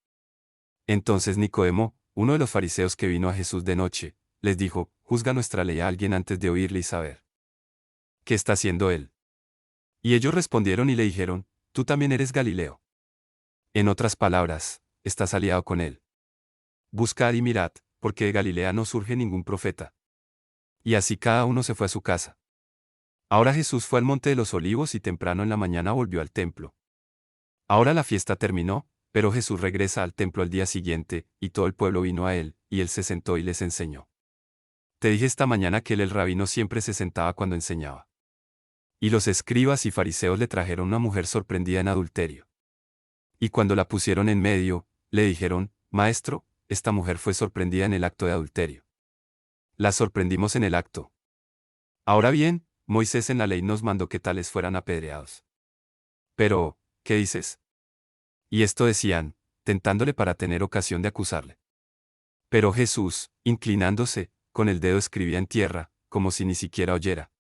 Entonces Nicodemo, uno de los fariseos que vino a Jesús de noche, les dijo, juzga nuestra ley a alguien antes de oírle y saber. ¿Qué está haciendo él? Y ellos respondieron y le dijeron, tú también eres Galileo. En otras palabras, estás aliado con él. Buscad y mirad, porque de Galilea no surge ningún profeta. Y así cada uno se fue a su casa. Ahora Jesús fue al monte de los olivos y temprano en la mañana volvió al templo. Ahora la fiesta terminó, pero Jesús regresa al templo al día siguiente, y todo el pueblo vino a él, y él se sentó y les enseñó. Te dije esta mañana que él el rabino siempre se sentaba cuando enseñaba. Y los escribas y fariseos le trajeron una mujer sorprendida en adulterio. Y cuando la pusieron en medio, le dijeron, Maestro, esta mujer fue sorprendida en el acto de adulterio. La sorprendimos en el acto. Ahora bien, Moisés en la ley nos mandó que tales fueran apedreados. Pero, ¿qué dices? Y esto decían, tentándole para tener ocasión de acusarle. Pero Jesús, inclinándose, con el dedo escribía en tierra, como si ni siquiera oyera.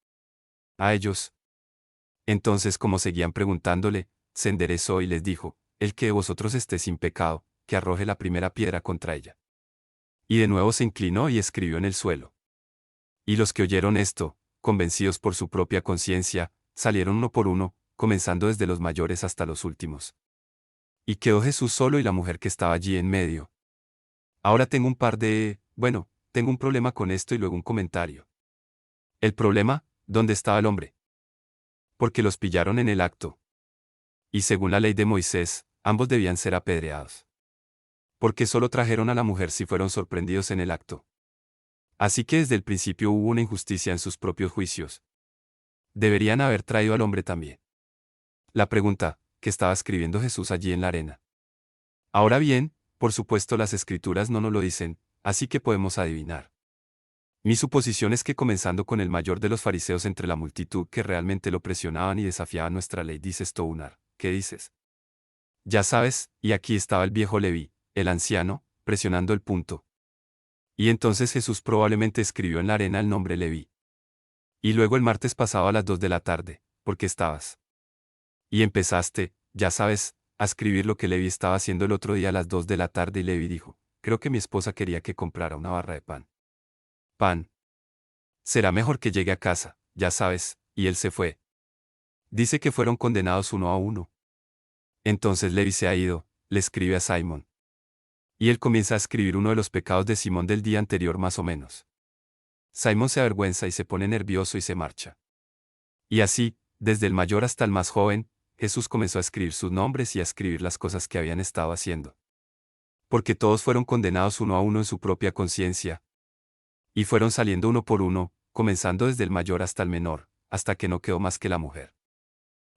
A ellos. Entonces, como seguían preguntándole, se enderezó y les dijo, el que de vosotros esté sin pecado, que arroje la primera piedra contra ella. Y de nuevo se inclinó y escribió en el suelo. Y los que oyeron esto, convencidos por su propia conciencia, salieron uno por uno, comenzando desde los mayores hasta los últimos. Y quedó Jesús solo y la mujer que estaba allí en medio. Ahora tengo tengo un problema con esto y luego un comentario. El problema, ¿dónde estaba el hombre? Porque los pillaron en el acto. Y según la ley de Moisés, ambos debían ser apedreados. Porque solo trajeron a la mujer si fueron sorprendidos en el acto. Así que desde el principio hubo una injusticia en sus propios juicios. Deberían haber traído al hombre también. La pregunta, que estaba escribiendo Jesús allí en la arena. Ahora bien, por supuesto las escrituras no nos lo dicen, así que podemos adivinar. Mi suposición es que comenzando con el mayor de los fariseos entre la multitud que realmente lo presionaban y desafiaban nuestra ley, dices Tounar, ¿qué dices? Ya sabes, y aquí estaba el viejo Leví, el anciano, presionando el punto. Y entonces Jesús probablemente escribió en la arena el nombre Leví. Y luego el martes pasado a las 2 de la tarde, porque estabas. Y empezaste, ya sabes, a escribir lo que Leví estaba haciendo el otro día a las 2 de la tarde y Leví dijo, creo que mi esposa quería que comprara una barra de pan. Pan. Será mejor que llegue a casa, ya sabes, y él se fue. Dice que fueron condenados uno a uno. Entonces Leví se ha ido, le escribe a Simón. Y él comienza a escribir uno de los pecados de Simón del día anterior más o menos. Simón se avergüenza y se pone nervioso y se marcha. Y así, desde el mayor hasta el más joven, Jesús comenzó a escribir sus nombres y a escribir las cosas que habían estado haciendo. Porque todos fueron condenados uno a uno en su propia conciencia. Y fueron saliendo uno por uno, comenzando desde el mayor hasta el menor, hasta que no quedó más que la mujer.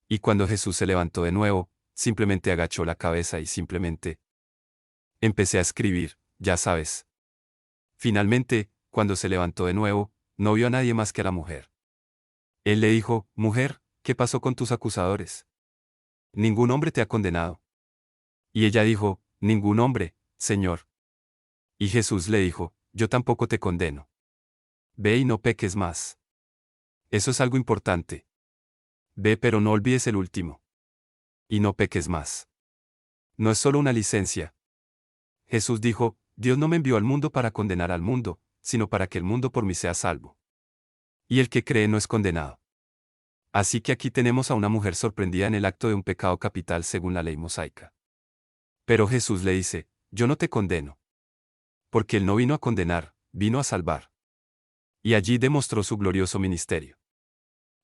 Y cuando Jesús se levantó de nuevo, simplemente agachó la cabeza y simplemente empecé a escribir, ya sabes. Finalmente, cuando se levantó de nuevo, no vio a nadie más que a la mujer. Él le dijo, mujer, ¿qué pasó con tus acusadores? Ningún hombre te ha condenado. Y ella dijo, ningún hombre, Señor. Y Jesús le dijo, yo tampoco te condeno. Ve y no peques más. Eso es algo importante. Ve pero no olvides el último. Y no peques más. No es solo una licencia. Jesús dijo, Dios no me envió al mundo para condenar al mundo, sino para que el mundo por mí sea salvo. Y el que cree no es condenado. Así que aquí tenemos a una mujer sorprendida en el acto de un pecado capital según la ley mosaica. Pero Jesús le dice, yo no te condeno. Porque Él no vino a condenar, vino a salvar. Y allí demostró su glorioso ministerio.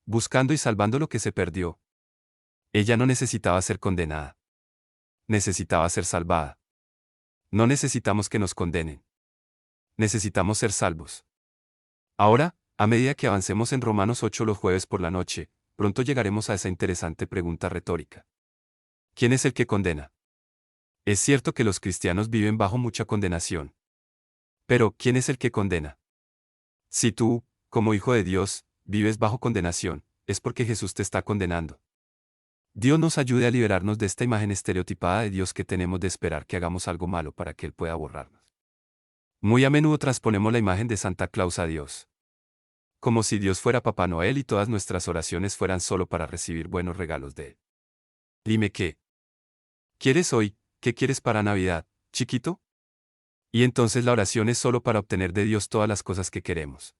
Buscando y salvando lo que se perdió. Ella no necesitaba ser condenada. Necesitaba ser salvada. No necesitamos que nos condenen. Necesitamos ser salvos. Ahora, a medida que avancemos en Romanos 8 los jueves por la noche, pronto llegaremos a esa interesante pregunta retórica. ¿Quién es el que condena? Es cierto que los cristianos viven bajo mucha condenación. Pero, ¿quién es el que condena? Si tú, como hijo de Dios, vives bajo condenación, es porque Jesús te está condenando. Dios nos ayude a liberarnos de esta imagen estereotipada de Dios que tenemos de esperar que hagamos algo malo para que Él pueda borrarnos. Muy a menudo transponemos la imagen de Santa Claus a Dios. Como si Dios fuera Papá Noel y todas nuestras oraciones fueran solo para recibir buenos regalos de Él. Dime qué. ¿Quieres hoy? ¿Qué quieres para Navidad, chiquito? Y entonces la oración es solo para obtener de Dios todas las cosas que queremos.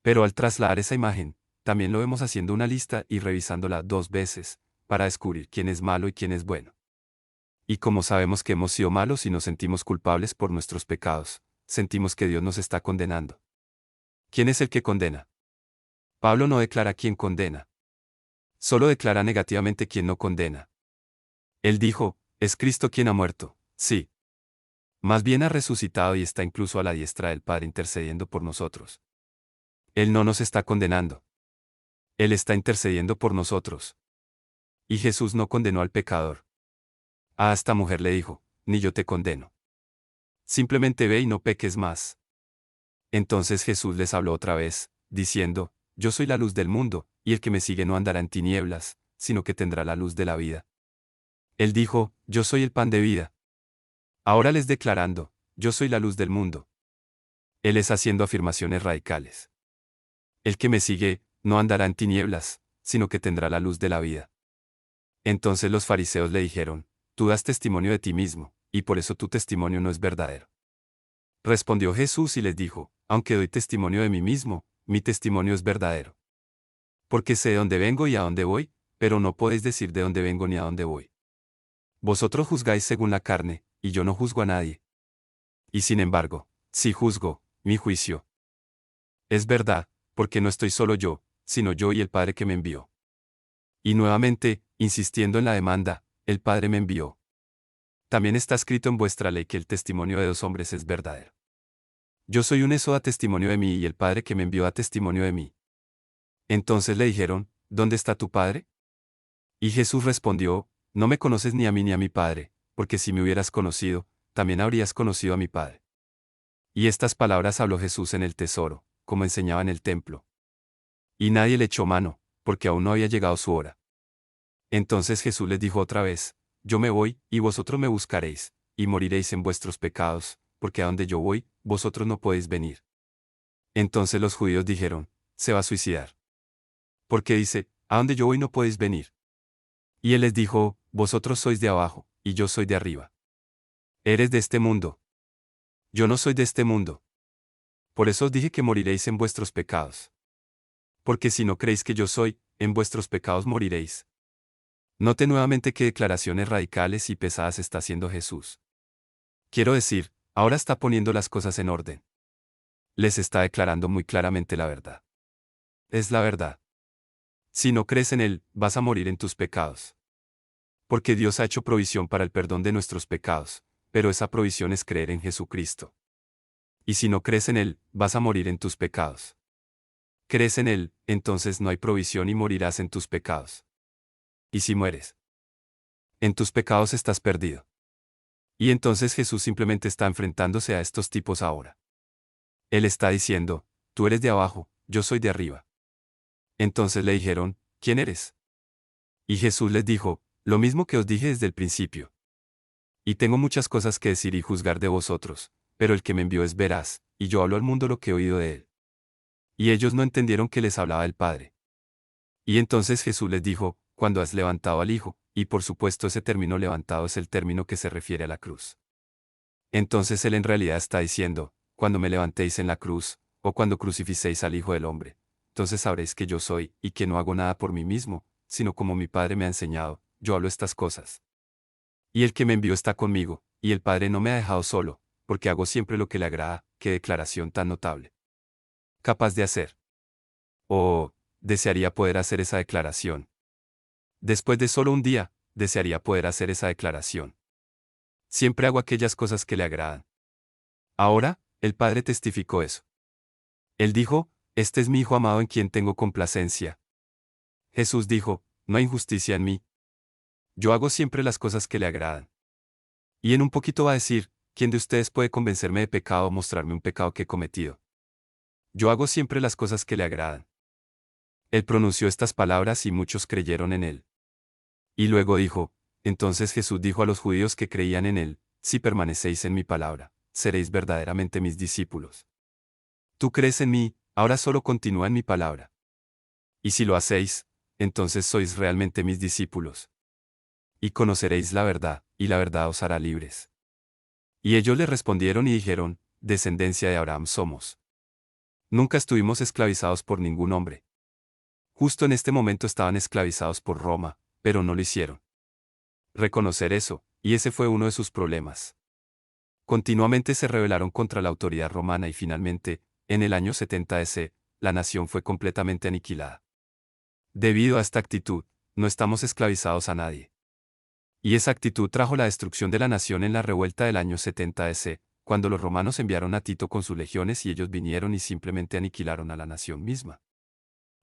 Pero al trasladar esa imagen, también lo vemos haciendo una lista y revisándola 2 veces, para descubrir quién es malo y quién es bueno. Y como sabemos que hemos sido malos y nos sentimos culpables por nuestros pecados, sentimos que Dios nos está condenando. ¿Quién es el que condena? Pablo no declara quién condena. Solo declara negativamente quién no condena. Él dijo, es Cristo quien ha muerto, sí. Más bien ha resucitado y está incluso a la diestra del Padre intercediendo por nosotros. Él no nos está condenando. Él está intercediendo por nosotros. Y Jesús no condenó al pecador. A esta mujer le dijo, ni yo te condeno. Simplemente ve y no peques más. Entonces Jesús les habló otra vez, diciendo, yo soy la luz del mundo, y el que me sigue no andará en tinieblas, sino que tendrá la luz de la vida. Él dijo, yo soy el pan de vida. Ahora les declarando, yo soy la luz del mundo. Él es haciendo afirmaciones radicales. El que me sigue, no andará en tinieblas, sino que tendrá la luz de la vida. Entonces los fariseos le dijeron, tú das testimonio de ti mismo, y por eso tu testimonio no es verdadero. Respondió Jesús y les dijo, aunque doy testimonio de mí mismo, mi testimonio es verdadero. Porque sé de dónde vengo y a dónde voy, pero no podéis decir de dónde vengo ni a dónde voy. Vosotros juzgáis según la carne, y yo no juzgo a nadie. Y sin embargo, sí juzgo, mi juicio es verdad, porque no estoy solo yo, sino yo y el Padre que me envió. Y nuevamente, insistiendo en la demanda, el Padre me envió. También está escrito en vuestra ley que el testimonio de 2 hombres es verdadero. Yo soy un eso da testimonio de mí y el Padre que me envió da testimonio de mí. Entonces le dijeron, ¿dónde está tu Padre? Y Jesús respondió, no me conoces ni a mí ni a mi Padre, porque si me hubieras conocido, también habrías conocido a mi Padre. Y estas palabras habló Jesús en el tesoro, como enseñaba en el templo. Y nadie le echó mano, porque aún no había llegado su hora. Entonces Jesús les dijo otra vez, yo me voy, y vosotros me buscaréis, y moriréis en vuestros pecados, porque a donde yo voy, vosotros no podéis venir. Entonces los judíos dijeron, se va a suicidar. Porque dice, a donde yo voy no podéis venir. Y él les dijo, vosotros sois de abajo, y yo soy de arriba. Eres de este mundo. Yo no soy de este mundo. Por eso os dije que moriréis en vuestros pecados. Porque si no creéis que yo soy, en vuestros pecados moriréis. Note nuevamente qué declaraciones radicales y pesadas está haciendo Jesús. Quiero decir, ahora está poniendo las cosas en orden. Les está declarando muy claramente la verdad. Es la verdad. Si no crees en Él, vas a morir en tus pecados. Porque Dios ha hecho provisión para el perdón de nuestros pecados, pero esa provisión es creer en Jesucristo. Y si no crees en Él, vas a morir en tus pecados. Crees en Él, entonces no hay provisión y morirás en tus pecados. Y si mueres en tus pecados estás perdido. Y entonces Jesús simplemente está enfrentándose a estos tipos ahora. Él está diciendo, tú eres de abajo, yo soy de arriba. Entonces le dijeron, ¿quién eres? Y Jesús les dijo, lo mismo que os dije desde el principio. Y tengo muchas cosas que decir y juzgar de vosotros, pero el que me envió es veraz, y yo hablo al mundo lo que he oído de él. Y ellos no entendieron que les hablaba el Padre. Y entonces Jesús les dijo, cuando has levantado al Hijo, y por supuesto ese término levantado es el término que se refiere a la cruz. Entonces Él en realidad está diciendo, cuando me levantéis en la cruz, o cuando crucificéis al Hijo del Hombre, entonces sabréis que yo soy, y que no hago nada por mí mismo, sino como mi Padre me ha enseñado, yo hablo estas cosas. Y el que me envió está conmigo, y el Padre no me ha dejado solo, porque hago siempre lo que le agrada. Qué declaración tan notable. Capaz de hacer. Oh, desearía poder hacer esa declaración. Después de solo un día, desearía poder hacer esa declaración. Siempre hago aquellas cosas que le agradan. Ahora, el Padre testificó eso. Él dijo, este es mi Hijo amado en quien tengo complacencia. Jesús dijo, no hay injusticia en mí. Yo hago siempre las cosas que le agradan. Y en un poquito va a decir, ¿quién de ustedes puede convencerme de pecado o mostrarme un pecado que he cometido? Yo hago siempre las cosas que le agradan. Él pronunció estas palabras y muchos creyeron en él. Y luego dijo, entonces Jesús dijo a los judíos que creían en él, si permanecéis en mi palabra, seréis verdaderamente mis discípulos. Tú crees en mí, ahora solo continúa en mi palabra. Y si lo hacéis, entonces sois realmente mis discípulos. Y conoceréis la verdad, y la verdad os hará libres. Y ellos le respondieron y dijeron, descendencia de Abraham somos. Nunca estuvimos esclavizados por ningún hombre. Justo en este momento estaban esclavizados por Roma, pero no lo hicieron. Reconocer eso, y ese fue uno de sus problemas. Continuamente se rebelaron contra la autoridad romana y finalmente, en el año 70 DC, la nación fue completamente aniquilada. Debido a esta actitud, no estamos esclavizados a nadie. Y esa actitud trajo la destrucción de la nación en la revuelta del año 70 DC, cuando los romanos enviaron a Tito con sus legiones y ellos vinieron y simplemente aniquilaron a la nación misma.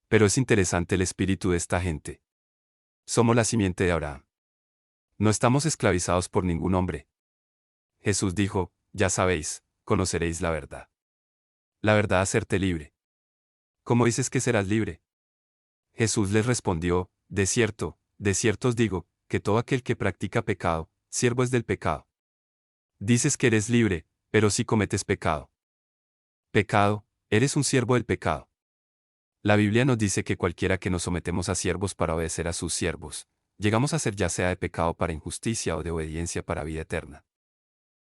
Pero es interesante el espíritu de esta gente. Somos la simiente de Abraham. No estamos esclavizados por ningún hombre. Jesús dijo, ya sabéis, conoceréis la verdad. La verdad hacerte libre. ¿Cómo dices que serás libre? Jesús les respondió, de cierto os digo, que todo aquel que practica pecado, siervo es del pecado. Dices que eres libre, pero si cometes pecado. Pecado, eres un siervo del pecado. La Biblia nos dice que cualquiera que nos sometemos a siervos para obedecer a sus siervos, llegamos a ser ya sea de pecado para injusticia o de obediencia para vida eterna.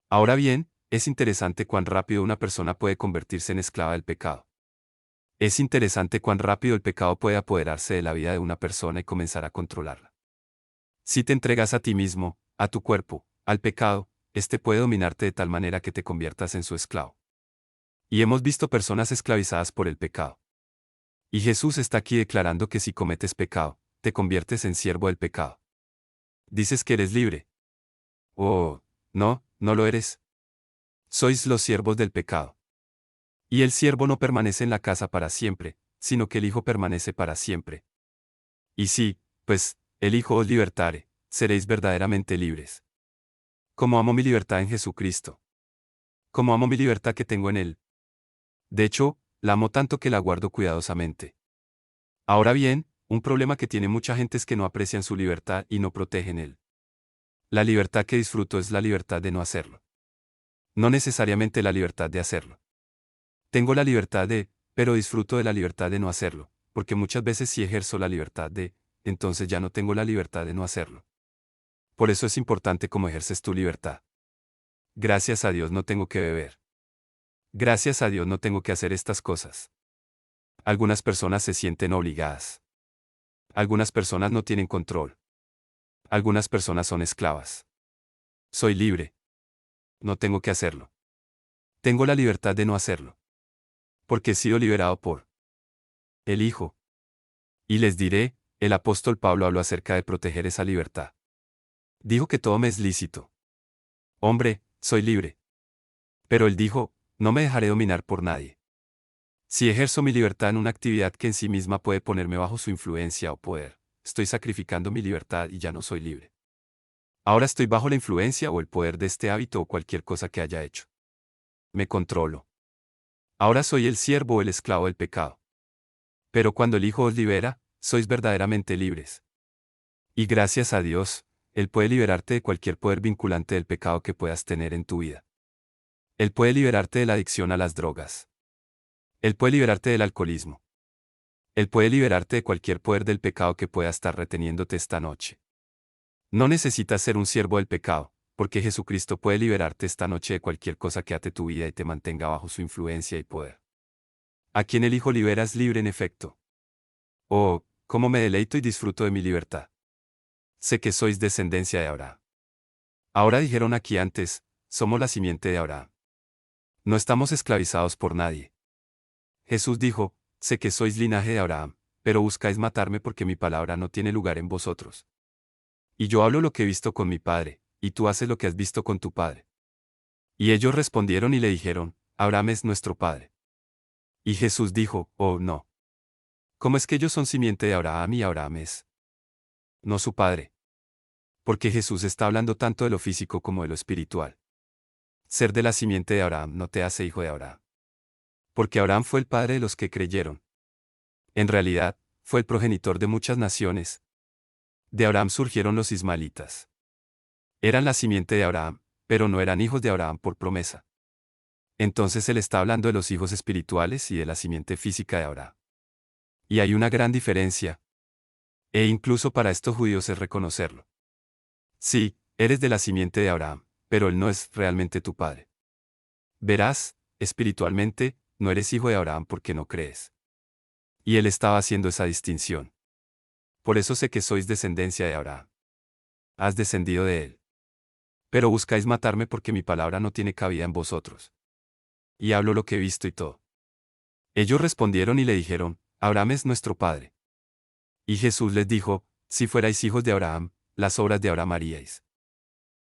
Ahora bien, es interesante cuán rápido una persona puede convertirse en esclava del pecado. Es interesante cuán rápido el pecado puede apoderarse de la vida de una persona y comenzar a controlarla. Si te entregas a ti mismo, a tu cuerpo, al pecado, este puede dominarte de tal manera que te conviertas en su esclavo. Y hemos visto personas esclavizadas por el pecado. Y Jesús está aquí declarando que si cometes pecado, te conviertes en siervo del pecado. Dices que eres libre. Oh, no, no lo eres. Sois los siervos del pecado. Y el siervo no permanece en la casa para siempre, sino que el Hijo permanece para siempre. Y sí, pues, el Hijo os libertare, seréis verdaderamente libres. Como amo mi libertad en Jesucristo. Como amo mi libertad que tengo en Él. De hecho, la amo tanto que la guardo cuidadosamente. Ahora bien, un problema que tiene mucha gente es que no aprecian su libertad y no protegen Él. La libertad que disfruto es la libertad de no hacerlo. No necesariamente la libertad de hacerlo. Tengo la libertad de, pero disfruto de la libertad de no hacerlo, porque muchas veces si ejerzo la libertad de, entonces ya no tengo la libertad de no hacerlo. Por eso es importante cómo ejerces tu libertad. Gracias a Dios no tengo que beber. Gracias a Dios no tengo que hacer estas cosas. Algunas personas se sienten obligadas. Algunas personas no tienen control. Algunas personas son esclavas. Soy libre. No tengo que hacerlo. Tengo la libertad de no hacerlo. porque he sido liberado por el Hijo. Y les diré, el apóstol Pablo habló acerca de proteger esa libertad. Dijo que todo me es lícito. Hombre, soy libre. Pero él dijo, no me dejaré dominar por nadie. Si ejerzo mi libertad en una actividad que en sí misma puede ponerme bajo su influencia o poder, estoy sacrificando mi libertad y ya no soy libre. Ahora estoy bajo la influencia o el poder de este hábito o cualquier cosa que haya hecho. Me controlo. Ahora soy el siervo o el esclavo del pecado. Pero cuando el Hijo os libera, sois verdaderamente libres. Y gracias a Dios, Él puede liberarte de cualquier poder vinculante del pecado que puedas tener en tu vida. Él puede liberarte de la adicción a las drogas. Él puede liberarte del alcoholismo. Él puede liberarte de cualquier poder del pecado que pueda estar reteniéndote esta noche. No necesitas ser un siervo del pecado, porque Jesucristo puede liberarte esta noche de cualquier cosa que ate tu vida y te mantenga bajo su influencia y poder. A quien el Hijo libera es libre en efecto. Oh, cómo me deleito y disfruto de mi libertad. Sé que sois descendencia de Abraham. Ahora dijeron aquí antes, somos la simiente de Abraham. No estamos esclavizados por nadie. Jesús dijo, sé que sois linaje de Abraham, pero buscáis matarme porque mi palabra no tiene lugar en vosotros. Y yo hablo lo que he visto con mi padre, y tú haces lo que has visto con tu padre. Y ellos respondieron y le dijeron, Abraham es nuestro padre. Y Jesús dijo, oh no. ¿Cómo es que ellos son simiente de Abraham y Abraham es no su padre? Porque Jesús está hablando tanto de lo físico como de lo espiritual. Ser de la simiente de Abraham no te hace hijo de Abraham. Porque Abraham fue el padre de los que creyeron. En realidad, fue el progenitor de muchas naciones. De Abraham surgieron los ismaelitas. Eran la simiente de Abraham, pero no eran hijos de Abraham por promesa. Entonces él está hablando de los hijos espirituales y de la simiente física de Abraham. Y hay una gran diferencia. E incluso para estos judíos es reconocerlo. Sí, eres de la simiente de Abraham, pero él no es realmente tu padre. Verás, espiritualmente, no eres hijo de Abraham porque no crees. Y él estaba haciendo esa distinción. Por eso sé que sois descendencia de Abraham. Has descendido de él. Pero buscáis matarme porque mi palabra no tiene cabida en vosotros. Y hablo lo que he visto y todo. Ellos respondieron y le dijeron, Abraham es nuestro padre. Y Jesús les dijo, si fuerais hijos de Abraham, las obras de Abraham haríais.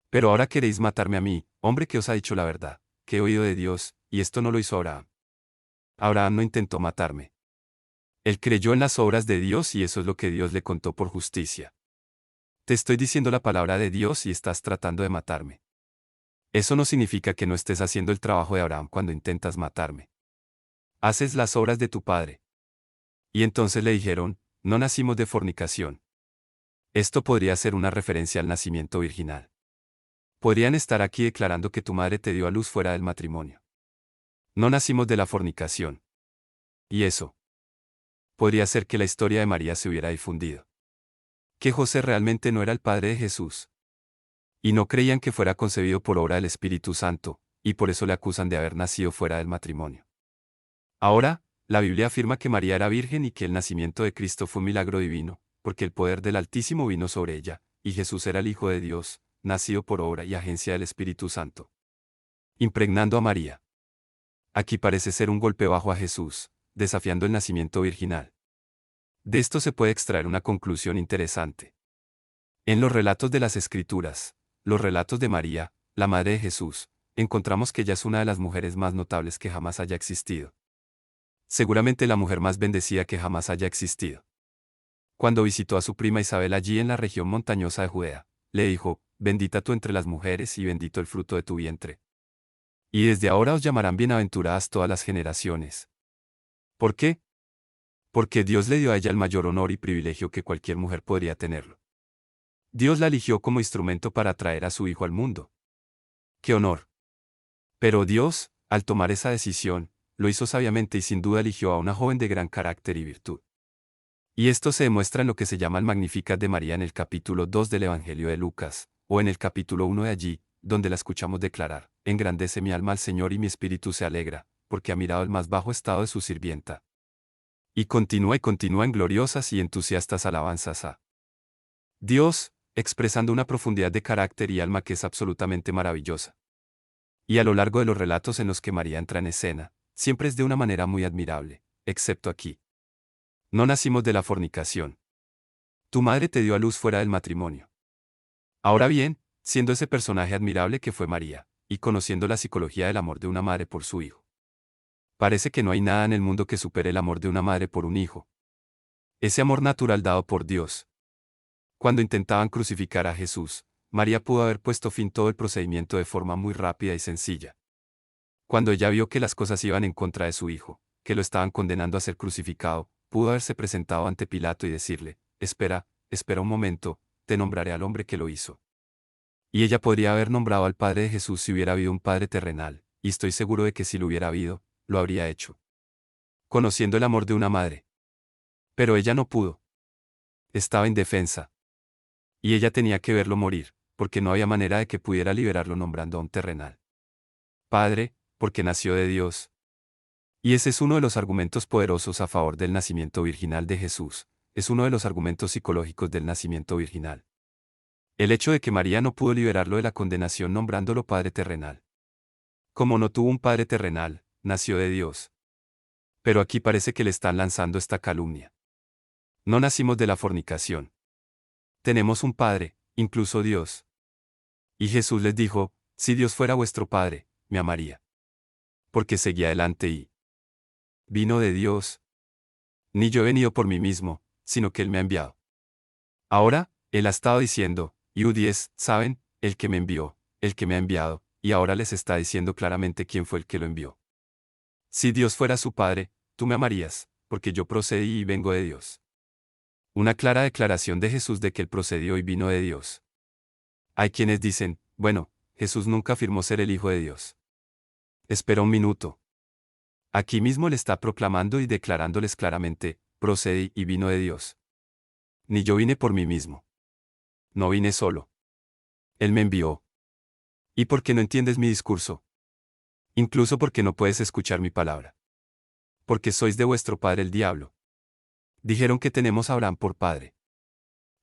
Pero ahora queréis matarme a mí, hombre que os ha dicho la verdad, que he oído de Dios, y esto no lo hizo Abraham. Abraham no intentó matarme. Él creyó en las obras de Dios y eso es lo que Dios le contó por justicia. Te estoy diciendo la palabra de Dios y estás tratando de matarme. Eso no significa que no estés haciendo el trabajo de Abraham cuando intentas matarme. Haces las obras de tu padre. Y entonces le dijeron, no nacimos de fornicación. Esto podría ser una referencia al nacimiento virginal. Podrían estar aquí declarando que tu madre te dio a luz fuera del matrimonio. No nacimos de la fornicación. Y eso podría ser que la historia de María se hubiera difundido. Que José realmente no era el padre de Jesús. Y no creían que fuera concebido por obra del Espíritu Santo, y por eso le acusan de haber nacido fuera del matrimonio. Ahora, la Biblia afirma que María era virgen y que el nacimiento de Cristo fue un milagro divino, porque el poder del Altísimo vino sobre ella, y Jesús era el Hijo de Dios, nacido por obra y agencia del Espíritu Santo. Impregnando a María. Aquí parece ser un golpe bajo a Jesús, desafiando el nacimiento virginal. De esto se puede extraer una conclusión interesante. En los relatos de las Escrituras, los relatos de María, la madre de Jesús, encontramos que ella es una de las mujeres más notables que jamás haya existido. Seguramente la mujer más bendecida que jamás haya existido. Cuando visitó a su prima Isabel allí en la región montañosa de Judea, le dijo, bendita tú entre las mujeres y bendito el fruto de tu vientre. Y desde ahora os llamarán bienaventuradas todas las generaciones. ¿Por qué? Porque Dios le dio a ella el mayor honor y privilegio que cualquier mujer podría tenerlo. Dios la eligió como instrumento para traer a su hijo al mundo. ¡Qué honor! Pero Dios, al tomar esa decisión, lo hizo sabiamente y sin duda eligió a una joven de gran carácter y virtud. Y esto se demuestra en lo que se llama el Magnificat de María en el capítulo 2 del Evangelio de Lucas, o en el capítulo 1 de allí, donde la escuchamos declarar, engrandece mi alma al Señor y mi espíritu se alegra, porque ha mirado el más bajo estado de su sirvienta. Y continúa en gloriosas y entusiastas alabanzas a Dios, expresando una profundidad de carácter y alma que es absolutamente maravillosa. Y a lo largo de los relatos en los que María entra en escena, siempre es de una manera muy admirable, excepto aquí. No nacimos de la fornicación. Tu madre te dio a luz fuera del matrimonio. Ahora bien, siendo ese personaje admirable que fue María, y conociendo la psicología del amor de una madre por su hijo. Parece que no hay nada en el mundo que supere el amor de una madre por un hijo. Ese amor natural dado por Dios. Cuando intentaban crucificar a Jesús, María pudo haber puesto fin todo el procedimiento de forma muy rápida y sencilla. Cuando ella vio que las cosas iban en contra de su hijo, que lo estaban condenando a ser crucificado, pudo haberse presentado ante Pilato y decirle, espera un momento, te nombraré al hombre que lo hizo. Y ella podría haber nombrado al padre de Jesús si hubiera habido un padre terrenal, y estoy seguro de que si lo hubiera habido, lo habría hecho. Conociendo el amor de una madre. Pero ella no pudo. Estaba indefensa. Y ella tenía que verlo morir, porque no había manera de que pudiera liberarlo nombrando a un terrenal padre, porque nació de Dios. Y ese es uno de los argumentos poderosos a favor del nacimiento virginal de Jesús, es uno de los argumentos psicológicos del nacimiento virginal. El hecho de que María no pudo liberarlo de la condenación nombrándolo padre terrenal. Como no tuvo un padre terrenal, nació de Dios. Pero aquí parece que le están lanzando esta calumnia. No nacimos de la fornicación. Tenemos un padre, incluso Dios. Y Jesús les dijo, si Dios fuera vuestro padre, me amaría. Porque seguía adelante y vino de Dios. Ni yo he venido por mí mismo, sino que Él me ha enviado. Ahora, Él ha estado diciendo, Iu-10, ¿saben? El que me envió, el que me ha enviado, y ahora les está diciendo claramente quién fue el que lo envió. Si Dios fuera su Padre, tú me amarías, porque yo procedí y vengo de Dios. Una clara declaración de Jesús de que Él procedió y vino de Dios. Hay quienes dicen, bueno, Jesús nunca afirmó ser el Hijo de Dios. Espera un minuto. Aquí mismo le está proclamando y declarándoles claramente, procedí y vino de Dios. Ni yo vine por mí mismo. No vine solo. Él me envió. ¿Y por qué no entiendes mi discurso? Incluso porque no puedes escuchar mi palabra. Porque sois de vuestro padre el diablo. Dijeron que tenemos a Abraham por padre.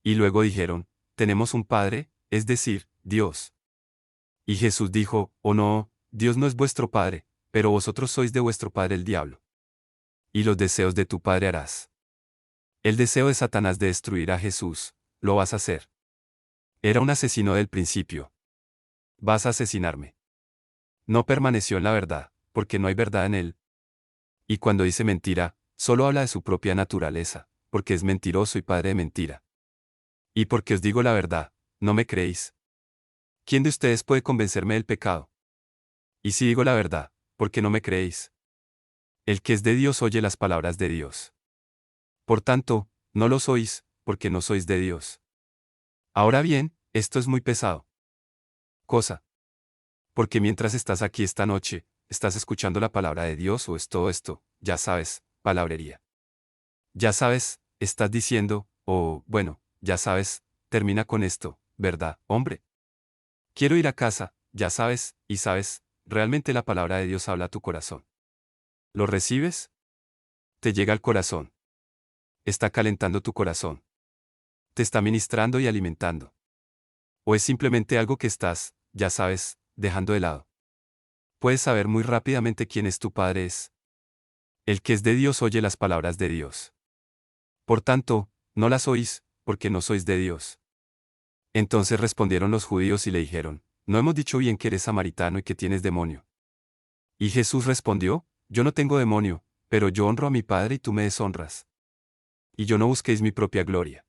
Y luego dijeron, tenemos un padre, es decir, Dios. Y Jesús dijo, oh no, Dios no es vuestro padre, pero vosotros sois de vuestro padre el diablo. Y los deseos de tu padre harás. El deseo de Satanás de destruir a Jesús, lo vas a hacer. Era un asesino del principio. Vas a asesinarme. No permaneció en la verdad, porque no hay verdad en él. Y cuando dice mentira, solo habla de su propia naturaleza, porque es mentiroso y padre de mentira. Y porque os digo la verdad, no me creéis. ¿Quién de ustedes puede convencerme del pecado? Y si digo la verdad, ¿por qué no me creéis? El que es de Dios oye las palabras de Dios. Por tanto, no lo sois, porque no sois de Dios. Ahora bien, esto es muy pesado. Cosa. Porque mientras estás aquí esta noche, estás escuchando la palabra de Dios o es todo esto, ya sabes, palabrería. Ya sabes, estás diciendo, bueno, ya sabes, termina con esto, ¿verdad, hombre? Quiero ir a casa, ya sabes, y sabes, realmente la palabra de Dios habla a tu corazón. ¿Lo recibes? Te llega al corazón. Está calentando tu corazón. Te está ministrando y alimentando. O es simplemente algo que estás, ya sabes, dejando de lado. Puedes saber muy rápidamente quién es tu Padre es. El que es de Dios oye las palabras de Dios. Por tanto, no las oís, porque no sois de Dios. Entonces respondieron los judíos y le dijeron, no hemos dicho bien que eres samaritano y que tienes demonio. Y Jesús respondió, yo no tengo demonio, pero yo honro a mi Padre y tú me deshonras. Y yo no busquéis mi propia gloria.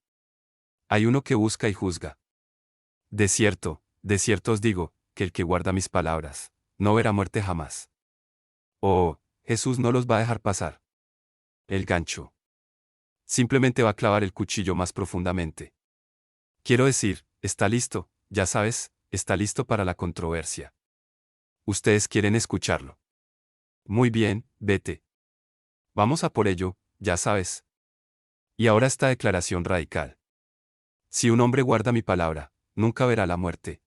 Hay uno que busca y juzga. De cierto os digo, que el que guarda mis palabras, no verá muerte jamás. Oh, Jesús no los va a dejar pasar. El gancho. Simplemente va a clavar el cuchillo más profundamente. Quiero decir, está listo, ya sabes, está listo para la controversia. Ustedes quieren escucharlo. Muy bien, vete. Vamos a por ello, ya sabes. Y ahora esta declaración radical. Si un hombre guarda mi palabra, nunca verá la muerte.